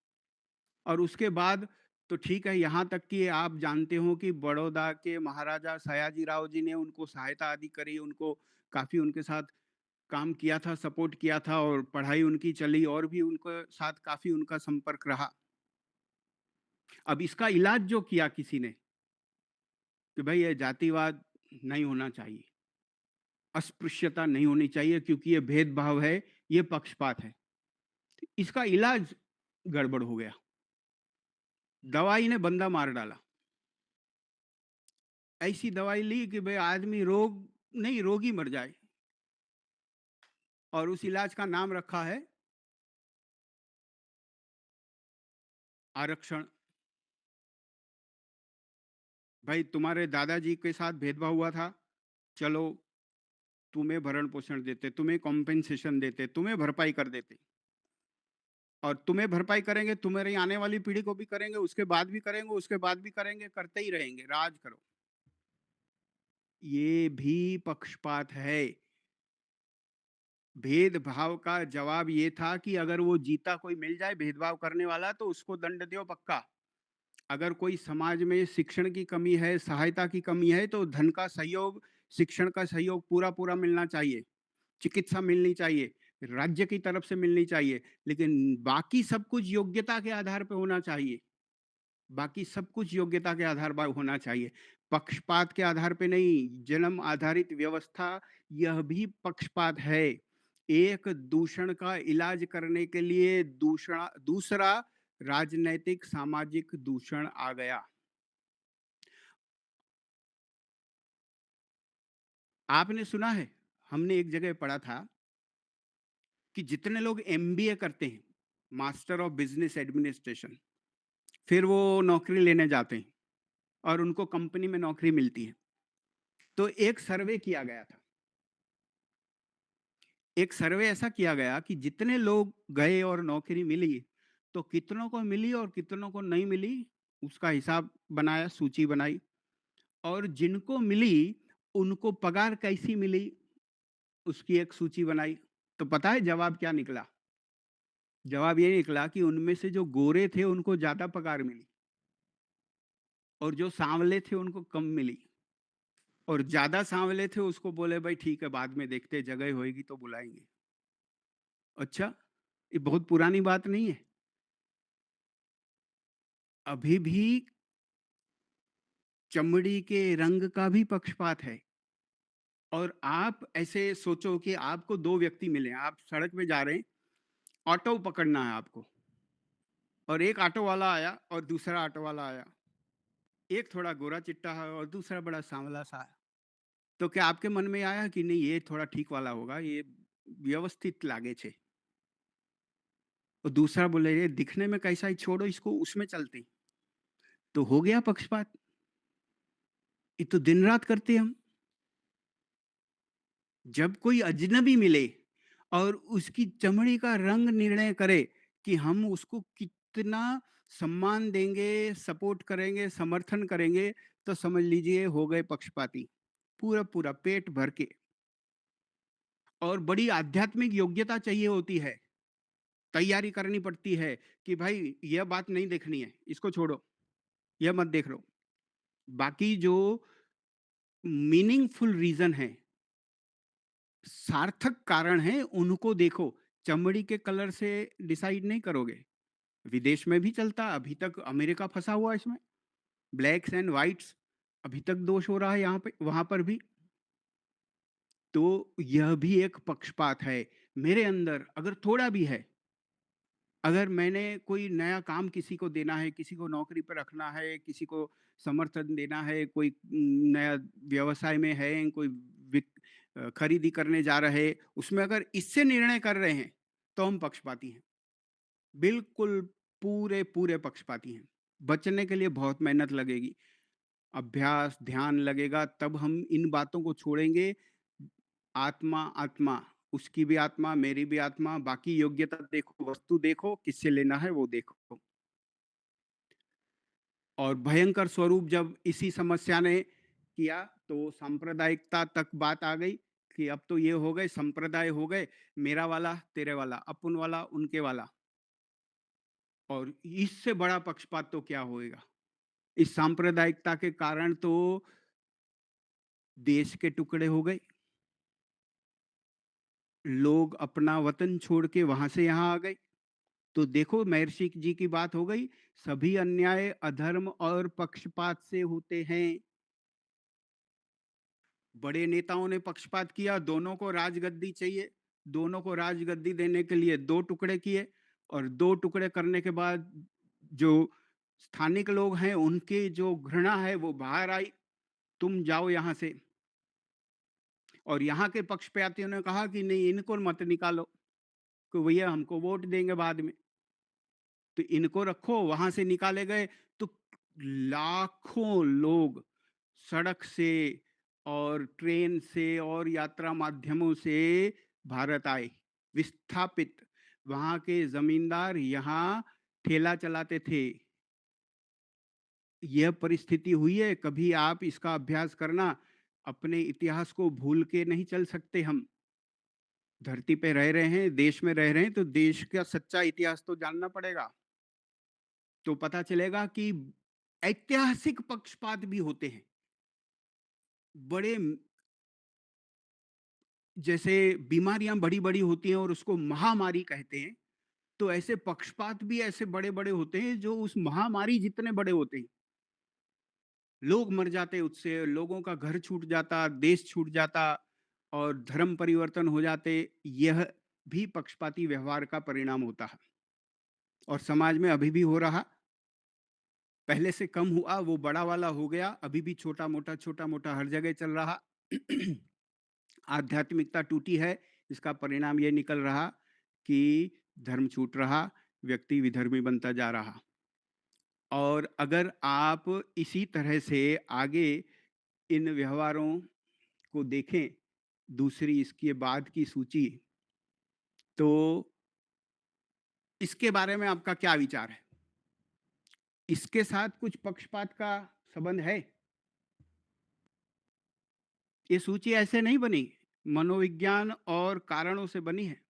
और उसके बाद तो ठीक है, यहाँ तक कि आप जानते हो कि बड़ौदा के महाराजा सयाजीराव जी ने उनको सहायता आदि करी, उनको काफ़ी उनके साथ काम किया था, सपोर्ट किया था और पढ़ाई उनकी चली और भी उनके साथ काफ़ी उनका संपर्क रहा। अब इसका इलाज जो किया किसी ने कि भई ये जातिवाद नहीं होना चाहिए, अस्पृश्यता नहीं होनी चाहिए क्योंकि ये भेदभाव है, ये पक्षपात है। इसका इलाज गड़बड़ हो गया। दवाई ने बंदा मार डाला। ऐसी दवाई ली कि भई आदमी रोग नहीं, रोगी मर जाए और उस इलाज का नाम रखा है आरक्षण। भाई तुम्हारे दादाजी के साथ भेदभाव हुआ था, चलो तुम्हें भरण-पोषण देते, तुम्हें कॉम्पेंसेशन देते, तुम्हें भरपाई कर देते और तुम्हें भरपाई करेंगे, तुम्हारी आने वाली पीढ़ी को भी करेंगे, उसके बाद भी करेंगे, उसके बाद भी करेंगे, करते ही रहेंगे, राज करो। ये भी पक्षपात है। भेदभाव का जवाब ये था कि अगर वो जीता कोई मिल जाए भेदभाव करने वाला तो उसको दंड दो पक्का। अगर कोई समाज में शिक्षण की कमी है, सहायता की कमी है तो धन का सहयोग, शिक्षण का सहयोग पूरा-पूरा मिलना चाहिए। चिकित्सा मिलनी चाहिए, राज्य की तरफ से मिलनी चाहिए, लेकिन बाकी सब कुछ योग्यता के आधार पे होना चाहिए। बाकी सब कुछ योग्यता के आधार पर होना चाहिए, पक्षपात के आधार पे नहीं। जन्म आधारित व्यवस्था यह भी पक्षपात है। एक दूषण का इलाज करने के लिए दूसरा दूसरा राजनैतिक सामाजिक दूषण आ गया। आपने सुना है, हमने एक जगह पढ़ा था कि जितने लोग एमबीए करते हैं, मास्टर ऑफ बिजनेस एडमिनिस्ट्रेशन, फिर वो नौकरी लेने जाते हैं और उनको कंपनी में नौकरी मिलती है। तो एक सर्वे किया गया था। एक सर्वे ऐसा किया गया कि जितने लोग गए और नौकरी मिली, तो कितनों को मिली और कितनों को नहीं मिली, उसका हिसाब बनाया, सूची बनाई और जिनको मिली, उनको पगार कैसी मिली, उसकी एक सूची बनाई। तो पता है जवाब क्या निकला? जवाब ये निकला कि उनमें से जो गोरे थे, उनको ज़्यादा पगार मिली और जो सांवले थे, उनको कम मिली और ज़्यादा सांवले थे, उसको बोले, "भई ठीक है, बाद में देखते हैं, जगह होएगी तो बुलाएँगे।" अच्छा, ये बहुत पुरानी बात नहीं है। अभी भी चमड़ी के रंग का भी पक्षपात है और आप ऐसे सोचो कि आपको 2 व्यक्ति मिले, आप सड़क पे जा रहे हैं, ऑटो पकड़ना है आपको और एक ऑटो वाला आया और दूसरा ऑटो वाला आया। एक थोड़ा गोरा-चिट्टा है और दूसरा बड़ा सांवला-सा है। तो क्या आपके मन में आया कि नहीं ये थोड़ा ठीक वाला होगा, ये व्यवस्थित लागे छे? और दूसरा बोले, "ये दिखने में कैसा है, छोड़ो इसको, उसमें चलते हैं।" तो हो गया पक्षपात। ये तो दिन-रात करते हैं हम। जब कोई अजनबी मिले और उसकी चमड़ी का रंग निर्णय करे कि हम उसको कितना सम्मान देंगे, सपोर्ट करेंगे, समर्थन करेंगे, तो समझ लीजिए हो गए पक्षपाती। पूरा-पूरा पेट भर के और बड़ी आध्यात्मिक योग्यता चाहिए होती है, तैयारी करनी पड़ती है कि भाई यह बात नहीं देखनी है, इसको छोड़ो, यह मत देख लो। बाकी जो मीनिंगफुल रीज़न है, सार्थक कारण है, उनको देखो। चमड़ी के कलर से डिसाइड नहीं करोगे। विदेश में भी चलता, अभी तक अमेरिका फंसा हुआ है इसमें। ब्लैक्स एंड व्हाइट्स अभी तक दोष हो रहा है यहाँ पे, वहाँ पर भी। तो यह भी एक पक्षपात है। मेरे अंदर अगर थोड़ा भी है, अगर मैंने कोई नया काम किसी को देना है, किसी को नौकरी पर रखना है, किसी को समर्थन देना है, कोई नया व्यवसाय में है, कोई खरीदी करने जा रहे, उसमें अगर इससे निर्णय कर रहे हैं, तो हम पक्षपाती हैं। बिल्कुल पूरे-पूरे पक्षपाती हैं। बचने के लिए बहुत मेहनत लगेगी, अभ्यास, ध्यान लगेगा, तब हम इन बातों को छोड़ेंगे। आत्मा, आत्मा, उसकी भी आत्मा, मेरी भी आत्मा, बाकी योग्यता देखो, वस्तु देखो, किससे लेना है वो देखो। और भयंकर स्वरूप जब इसी समस्या ने किया, तो सांप्रदायिकता तक बात आ गई कि अब तो ये हो गए, संप्रदाय हो गए, मेरा वाला, तेरे वाला, अपन वाला, उनके वाला। और इससे बड़ा पक्षपात तो क्या होएगा? इस सांप्रदायिकता के कारण तो देश के टुकड़े हो गए। लोग अपना वतन छोड़ के वहां से यहाँ आ गए। तो देखो, महर्षि जी की बात हो गई, सभी अन्याय अधर्म और पक्षपात से होते हैं। बड़े नेताओं ने पक्षपात किया, दोनों को राजगद्दी चाहिए, दोनों को राजगद्दी देने के लिए दो टुकड़े किए, और दो टुकड़े करने के बाद जो स्थानिक लोग हैं उनकी जो घृणा है वो बाहर आई, तुम जाओ यहाँ से। और यहाँ के पक्षपातियों ने कहा कि नहीं, इनको मत निकालो, कि भैया हमको वोट देंगे बाद में, तो इनको रखो। वहां से निकाले गए तो लाखों लोग सड़क से और ट्रेन से और यात्रा माध्यमों से भारत आए, विस्थापित। वहां के जमींदार यहाँ ठेला चलाते थे। यह परिस्थिति हुई है, कभी आप इसका अभ्यास करना। अपने इतिहास को भूल के नहीं चल सकते हम। धरती पे रह रहे हैं, देश में रह रहे हैं, तो देश का सच्चा इतिहास तो जानना पड़ेगा। तो पता चलेगा कि ऐतिहासिक पक्षपात भी होते हैं। बड़े जैसे बीमारियां बड़ी-बड़ी होती हैं और उसको महामारी कहते हैं, तो ऐसे पक्षपात भी ऐसे बड़े-बड़े होते हैं जो उस महामारी जितने बड़े होते हैं। लोग मर जाते उससे, लोगों का घर छूट जाता, देश छूट जाता और धर्म परिवर्तन हो जाते। यह भी पक्षपाती व्यवहार का परिणाम होता है और समाज में अभी भी हो रहा। पहले से कम हुआ, वो बड़ा वाला हो गया, अभी भी छोटा-मोटा हर जगह चल रहा। आध्यात्मिकता टूटी है, इसका परिणाम ये निकल रहा कि धर्म छूट रहा, व्यक्ति विधर्मी बनता जा रहा। और अगर आप इसी तरह से आगे इन व्यवहारों को देखें, दूसरी इसके बाद की सूची, तो इसके बारे में आपका क्या विचार है? इसके साथ कुछ पक्षपात का संबंध है? ये सूची ऐसे नहीं बनी, मनोविज्ञान और कारणों से बनी है।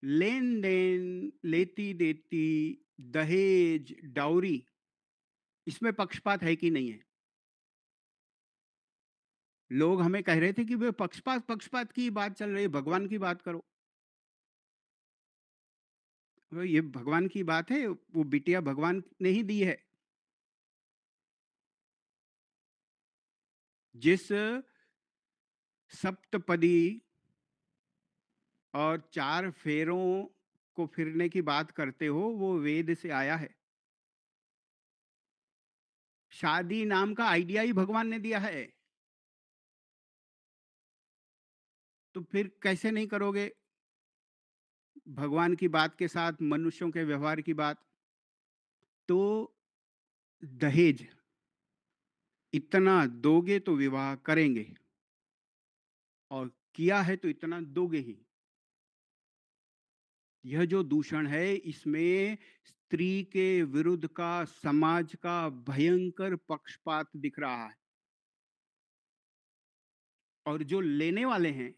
लेन-देन, लेती-देती, दहेज, डाउरी, इसमें पक्षपात है कि नहीं है? लोग हमें कह रहे थे कि वे पक्षपात की बात चल रही है, भगवान की बात करो। ये भगवान की बात है, वो बिटिया भगवान ने ही दी है। जिस सप्तपदी और 4 फेरों को फिरने की बात करते हो, वो वेद से आया है। शादी नाम का आइडिया ही भगवान ने दिया है। तो फिर कैसे नहीं करोगे भगवान की बात के साथ मनुष्यों के व्यवहार की बात? तो दहेज इतना दोगे तो विवाह करेंगे, और किया है तो इतना दोगे ही। यह जो दूषण है, इसमें स्त्री के विरुद्ध का समाज का भयंकर पक्षपात दिख रहा है। और जो लेने वाले हैं,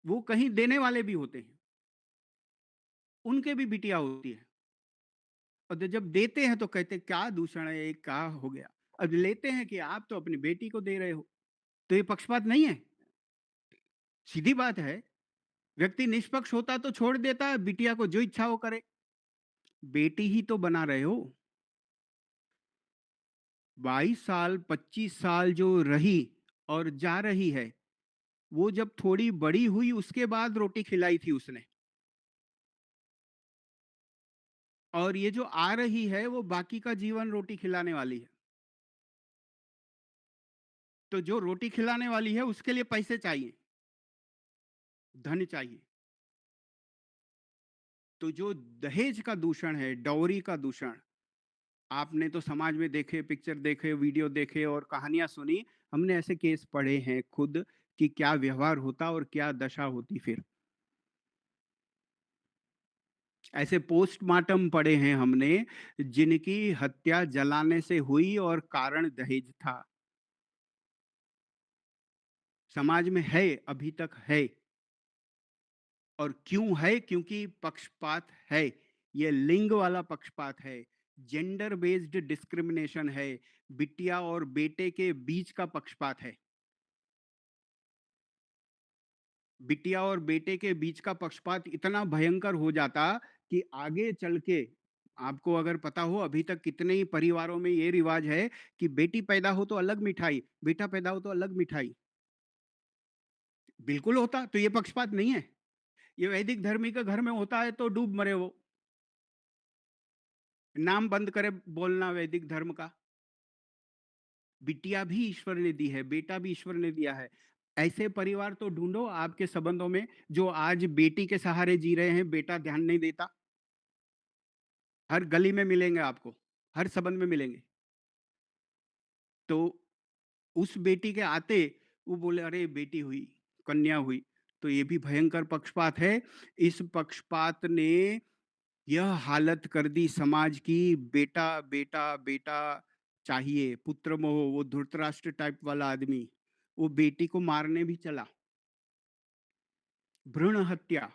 वो कहीं देने वाले भी होते हैं, उनके भी बिटिया होती है। और जब देते हैं तो कहते क्या दूषण है, ये क्या हो गया। अब लेते हैं कि आप तो अपनी बेटी को दे रहे हो, तो ये पक्षपात नहीं है? सीधी बात है। व्यक्ति निष्पक्ष होता तो छोड़ देता है, बिटिया को जो इच्छा हो करे। बेटी ही तो बना रहे हो। 22 साल 25 साल जो रही और जा रही है, वो जब थोड़ी बड़ी हुई उसके बाद रोटी खिलाई थी उसने। और ये जो आ रही है वो बाकी का जीवन रोटी खिलाने वाली है। तो जो रोटी खिलाने वाली है उसके लिए पैसे चाहिए, धन चाहिए। तो जो दहेज का दूषण है, डॉवरी का दूषण, आपने तो समाज में देखे, पिक्चर देखे, वीडियो देखे और कहानियां सुनी। हमने ऐसे केस पढ़े हैं खुद कि क्या व्यवहार होता और क्या दशा होती फिर। ऐसे पोस्टमार्टम पढ़े हैं हमने, जिनकी हत्या जलाने से हुई और कारण दहेज था। समाज में है, अभी तक है। और क्यों है? क्योंकि पक्षपात है। ये लिंग वाला पक्षपात है, जेंडर बेस्ड डिस्क्रिमिनेशन है, बिटिया और बेटे के बीच का पक्षपात है। बिटिया और बेटे के बीच का पक्षपात इतना भयंकर हो जाता कि आगे चल के, आपको अगर पता हो, अभी तक कितने ही परिवारों में ये रिवाज है कि बेटी पैदा हो तो अलग मिठाई, बेटा पैदा हो तो अलग मिठाई। बिल्कुल होता, तो ये पक्षपात नहीं है। ये वैदिक धर्मी के घर में होता है तो डूब मरे वो, नाम बंद करे बोलना वैदिक धर्म का। बिटिया भी ईश्वर ने दी है, बेटा भी ईश्वर ने दिया है। ऐसे परिवार तो ढूंढो आपके संबंधों में, जो आज बेटी के सहारे जी रहे हैं, बेटा ध्यान नहीं देता। हर गली में मिलेंगे आपको, हर संबंध में मिलेंगे। तो उस बेटी के आते वो बोले अरे बेटी हुई, कन्या हुई, तो ये भी भयंकर पक्षपात है। इस पक्षपात ने यह हालत कर दी समाज की, बेटा बेटा बेटा चाहिए, पुत्र मोह, वो धृतराष्ट्र टाइप वाला आदमी, वो बेटी को मारने भी चला। भ्रूण हत्या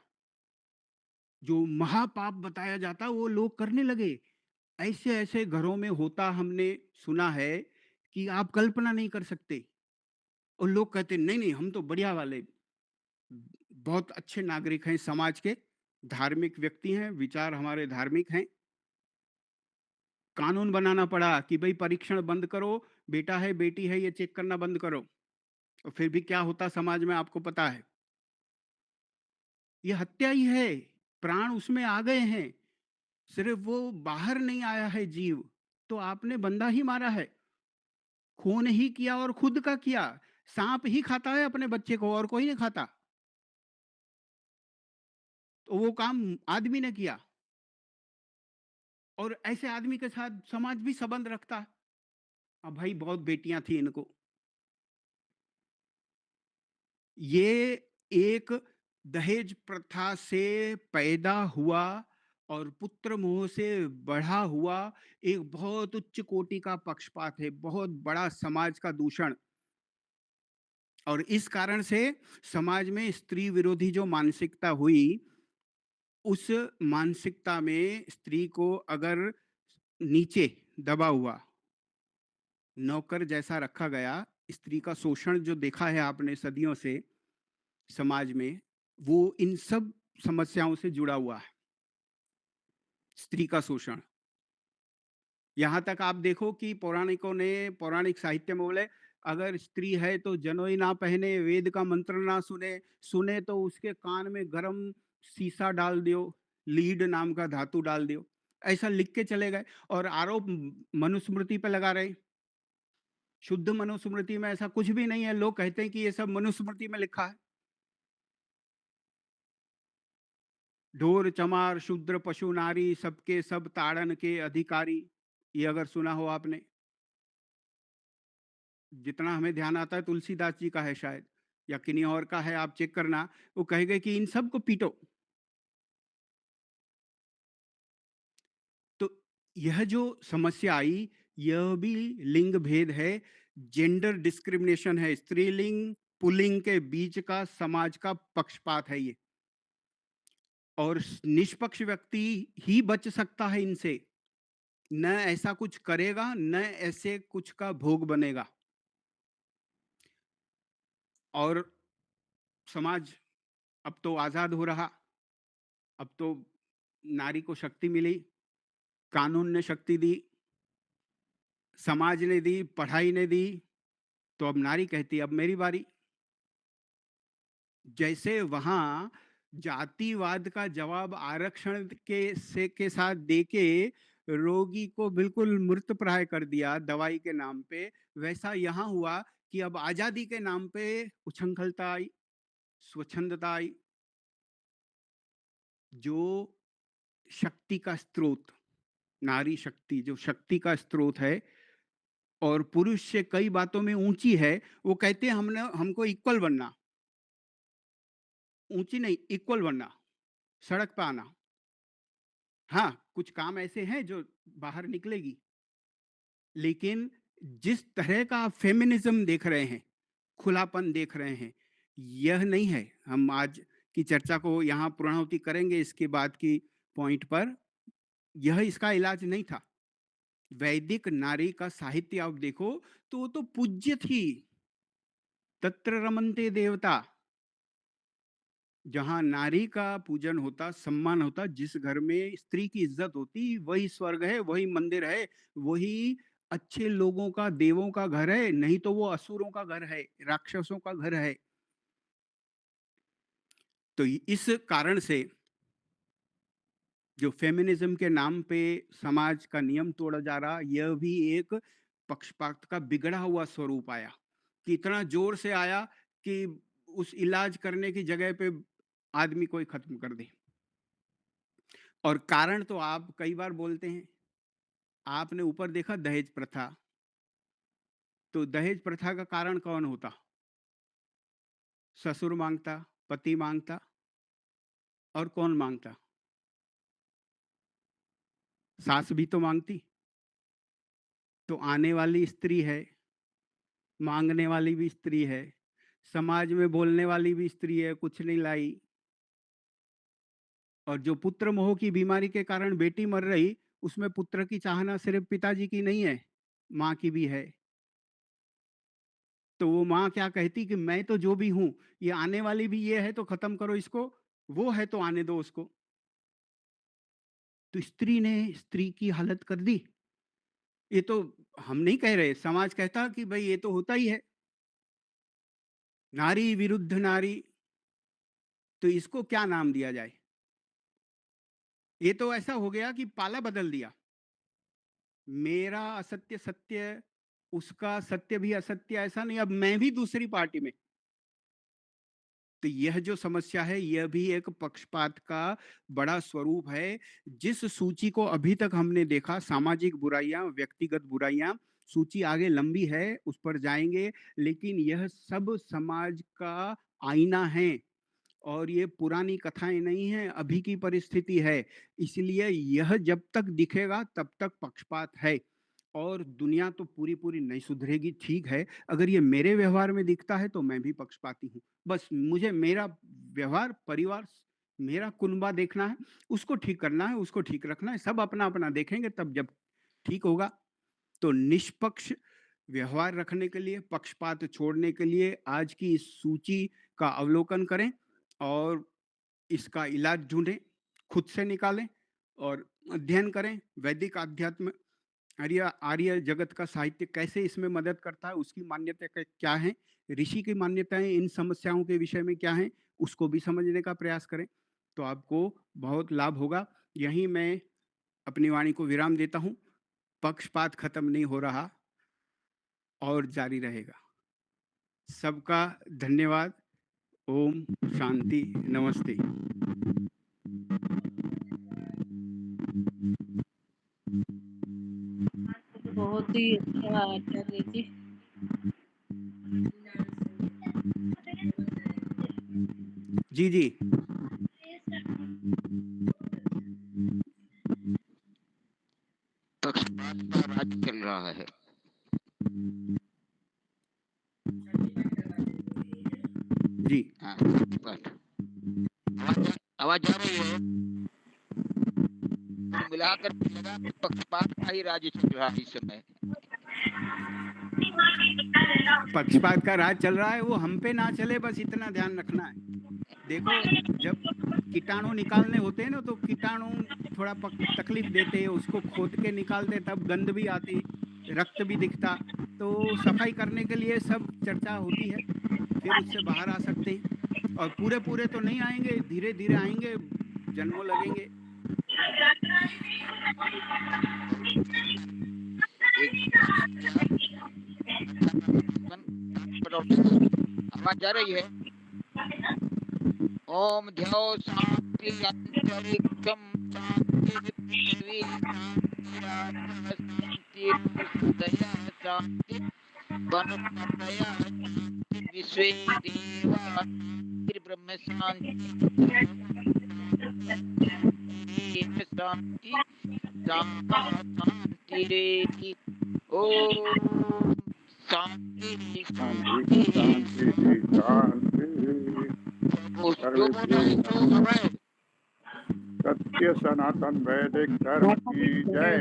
जो महापाप बताया जाता वो लोग करने लगे। ऐसे ऐसे घरों में होता हमने सुना है कि आप कल्पना नहीं कर सकते। और लोग कहते नहीं नहीं हम तो बढ़िया वाले, बहुत अच्छे नागरिक हैं समाज के, धार्मिक व्यक्ति हैं, विचार हमारे धार्मिक हैं। कानून बनाना पड़ा कि भाई परीक्षण बंद करो, बेटा है बेटी है ये चेक करना बंद करो। और फिर भी क्या होता समाज में आपको पता है, ये हत्या ही है, प्राण उसमें आ गए हैं, सिर्फ वो बाहर नहीं आया है जीव, तो आपने बंदा ही मारा है, खून ही किया और खुद का किया। सांप ही खाता है अपने बच्चे को और कोई नहीं खाता, तो वो काम आदमी ने किया। और ऐसे आदमी के साथ समाज भी संबंध रखता है। अब भाई बहुत बेटियां थी इनको, ये एक दहेज प्रथा से पैदा हुआ और पुत्र मोह से बढ़ा हुआ एक बहुत उच्च कोटि का पक्षपात है, बहुत बड़ा समाज का दूषण। और इस कारण से समाज में स्त्री विरोधी जो मानसिकता हुई, उस मानसिकता में स्त्री को अगर नीचे दबा हुआ नौकर जैसा रखा गया, स्त्री का शोषण जो देखा है आपने सदियों से समाज में, वो इन सब समस्याओं से जुड़ा हुआ है। स्त्री का शोषण, यहाँ तक आप देखो कि पौराणिकों ने पौराणिक साहित्य में बोले अगर स्त्री है तो जनोई ना पहने, वेद का मंत्र ना सुने, सुने तो उसके कान में गरम शीशा डाल दियो, लीड नाम का धातु डाल दियो। ऐसा लिख के चले गए और आरोप मनुस्मृति पे लगा रहे। शुद्ध मनुस्मृति में ऐसा कुछ भी नहीं है, लोग कहते हैं कि ये सब मनुस्मृति में लिखा है। ढोर चमार शूद्र पशु नारी सबके सब ताड़न के अधिकारी, ये अगर सुना हो आपने। जितना हमें ध्यान आता है तुलसीदास जी का है शायद, या किन्हीं और का है, आप चेक करना। वो कहेंगे कि इन सबको पीटो। तो यह जो समस्या आई, यह भी लिंग भेद है, जेंडर डिस्क्रिमिनेशन है, स्त्रीलिंग पुल्लिंग के बीच का समाज का पक्षपात है ये। और निष्पक्ष व्यक्ति ही बच सकता है इनसे, न ऐसा कुछ करेगा, न ऐसे कुछ का भोग बनेगा। और समाज अब तो आजाद हो रहा, अब तो नारी को शक्ति मिली, कानून ने शक्ति दी, समाज ने दी, पढ़ाई ने दी, तो अब नारी कहती अब मेरी बारी। जैसे वहां जातिवाद का जवाब आरक्षण के साथ देके रोगी को बिल्कुल मृत प्राय कर दिया दवाई के नाम पे, वैसा यहाँ हुआ कि अब आजादी के नाम पे उछंखलता आई, स्वच्छंदता आई। जो शक्ति का स्रोत, नारी शक्ति जो शक्ति का स्रोत है और पुरुष से कई बातों में ऊंची है, वो कहते हैं हमने हमको इक्वल बनना, ऊंची नहीं इक्वल बनना, सड़क पे आना। हाँ, कुछ काम ऐसे हैं जो बाहर निकलेगी। लेकिन जिस तरह का आप फेमिनिज़्म देख रहे हैं, खुलापन देख रहे हैं, यह नहीं है। हम आज की चर्चा को यहाँ पूर्णाहुति करेंगे इसके बाद की पॉइंट पर। यह इसका इलाज नहीं था। वैदिक नारी का साहित्य आप देखो तो वो तो पूज्य थी। तत्र रमन्ते देवता। जहाँ नारी का पूजन होता, सम्मान होता, जिस घर में स्त्री की इज्जत होती, वही स्वर्ग है, वही मंदिर है, वही अच्छे लोगों का, देवों का घर है, नहीं तो वो असुरों का घर है, राक्षसों का घर है। तो इस कारण से जो फेमिनिज्म के नाम पे समाज का नियम तोड़ा जा रहा, यह भी एक पक्षपात का बिगड़ा हुआ स्वरूप आया, कि इतना जोर से आया कि उस इलाज करने की जगह पे आदमी को ही खत्म कर दे। और कारण तो आप कई बार बोलते हैं। आपने ऊपर देखा दहेज प्रथा, तो दहेज प्रथा का कारण कौन होता? ससुर मांगता, पति मांगता, और कौन मांगता? सास भी तो मांगती। तो आने वाली स्त्री है, मांगने वाली भी स्त्री है, समाज में बोलने वाली भी स्त्री है, कुछ नहीं लाई। और जो पुत्र मोह की बीमारी के कारण बेटी मर रही, उसमें पुत्र की चाहना सिर्फ पिताजी की नहीं है, माँ की भी है। तो वो माँ क्या कहती कि मैं तो जो भी हूँ, ये आने वाली भी ये है तो खत्म करो इसको, वो है तो आने दो उसको। तो स्त्री ने स्त्री की हालत कर दी। ये तो हम नहीं कह रहे, समाज कहता कि भाई ये तो होता ही है, नारी विरुद्ध नारी। तो इसको क्या नाम दिया जाए? ये तो ऐसा हो गया कि पाला बदल दिया। मेरा असत्य सत्य, उसका सत्य भी असत्य, ऐसा नहीं, अब मैं भी दूसरी पार्टी में। तो यह जो समस्या है, यह भी एक पक्षपात का बड़ा स्वरूप है। जिस सूची को अभी तक हमने देखा, सामाजिक बुराइयां, व्यक्तिगत बुराइयां, सूची आगे लंबी है, उस पर जाएंगे। लेकिन यह सब समाज का आईना है, और ये पुरानी कथाएं नहीं हैं, अभी की परिस्थिति है। इसलिए यह जब तक दिखेगा तब तक पक्षपात है। और दुनिया तो पूरी पूरी नहीं सुधरेगी, ठीक है। अगर ये मेरे व्यवहार में दिखता है तो मैं भी पक्षपाती हूँ। बस मुझे मेरा व्यवहार, परिवार, मेरा कुनबा देखना है, उसको ठीक करना है, उसको ठीक रखना है। सब अपना अपना देखेंगे, तब जब ठीक होगा। तो निष्पक्ष व्यवहार रखने के लिए, पक्षपात छोड़ने के लिए आज की इस सूची का अवलोकन करें और इसका इलाज ढूंढें, खुद से निकालें और अध्ययन करें। वैदिक आध्यात्म, आर्य आर्य जगत का साहित्य कैसे इसमें मदद करता है, उसकी मान्यता क्या है, ऋषि की मान्यताएं इन समस्याओं के विषय में क्या हैं, उसको भी समझने का प्रयास करें। तो आपको बहुत लाभ होगा। यहीं मैं अपनी वाणी को विराम देता हूँ। पक्षपात खत्म नहीं हो रहा और जारी रहेगा। सबका धन्यवाद। ओम शांति, नमस्ते। बहुत ही अच्छा आचार्य जी। जी जी। पक्षपात का राज चल रहा है। जी हाँ, पक्षपात। आवाज आ रही है? मिलाकर लगा कि पक्षपात का ही राज चल रहा है इस समय। पक्षपात का राज चल रहा है, वो हम पे ना चले, बस इतना ध्यान रखना है। देखो, जब कीटाणु निकालने होते हैं ना, तो कीटाणु थोड़ा तकलीफ देते, उसको खोद के निकालते, तब गंध भी आती, रक्त भी दिखता। तो सफाई करने के लिए सब चर्चा होती है, फिर उससे बाहर आ सकते हैं। और पूरे पूरे तो नहीं आएंगे, धीरे धीरे आएंगे, जन्मों लगेंगे। आवाज आ रही है? ओम ध्यो शांति अंतरिक्षम शांति पृथ्वी शांति आकाश शांति दया शांति वनस्पतयः शांति विश्वे देवा शांति ब्रह्म शांति शांति शांति रे। ओम शांति शांति शांति शांति। सर्वेभ्यो शांति। सत्य सनातन वैदिक धर्म की जय।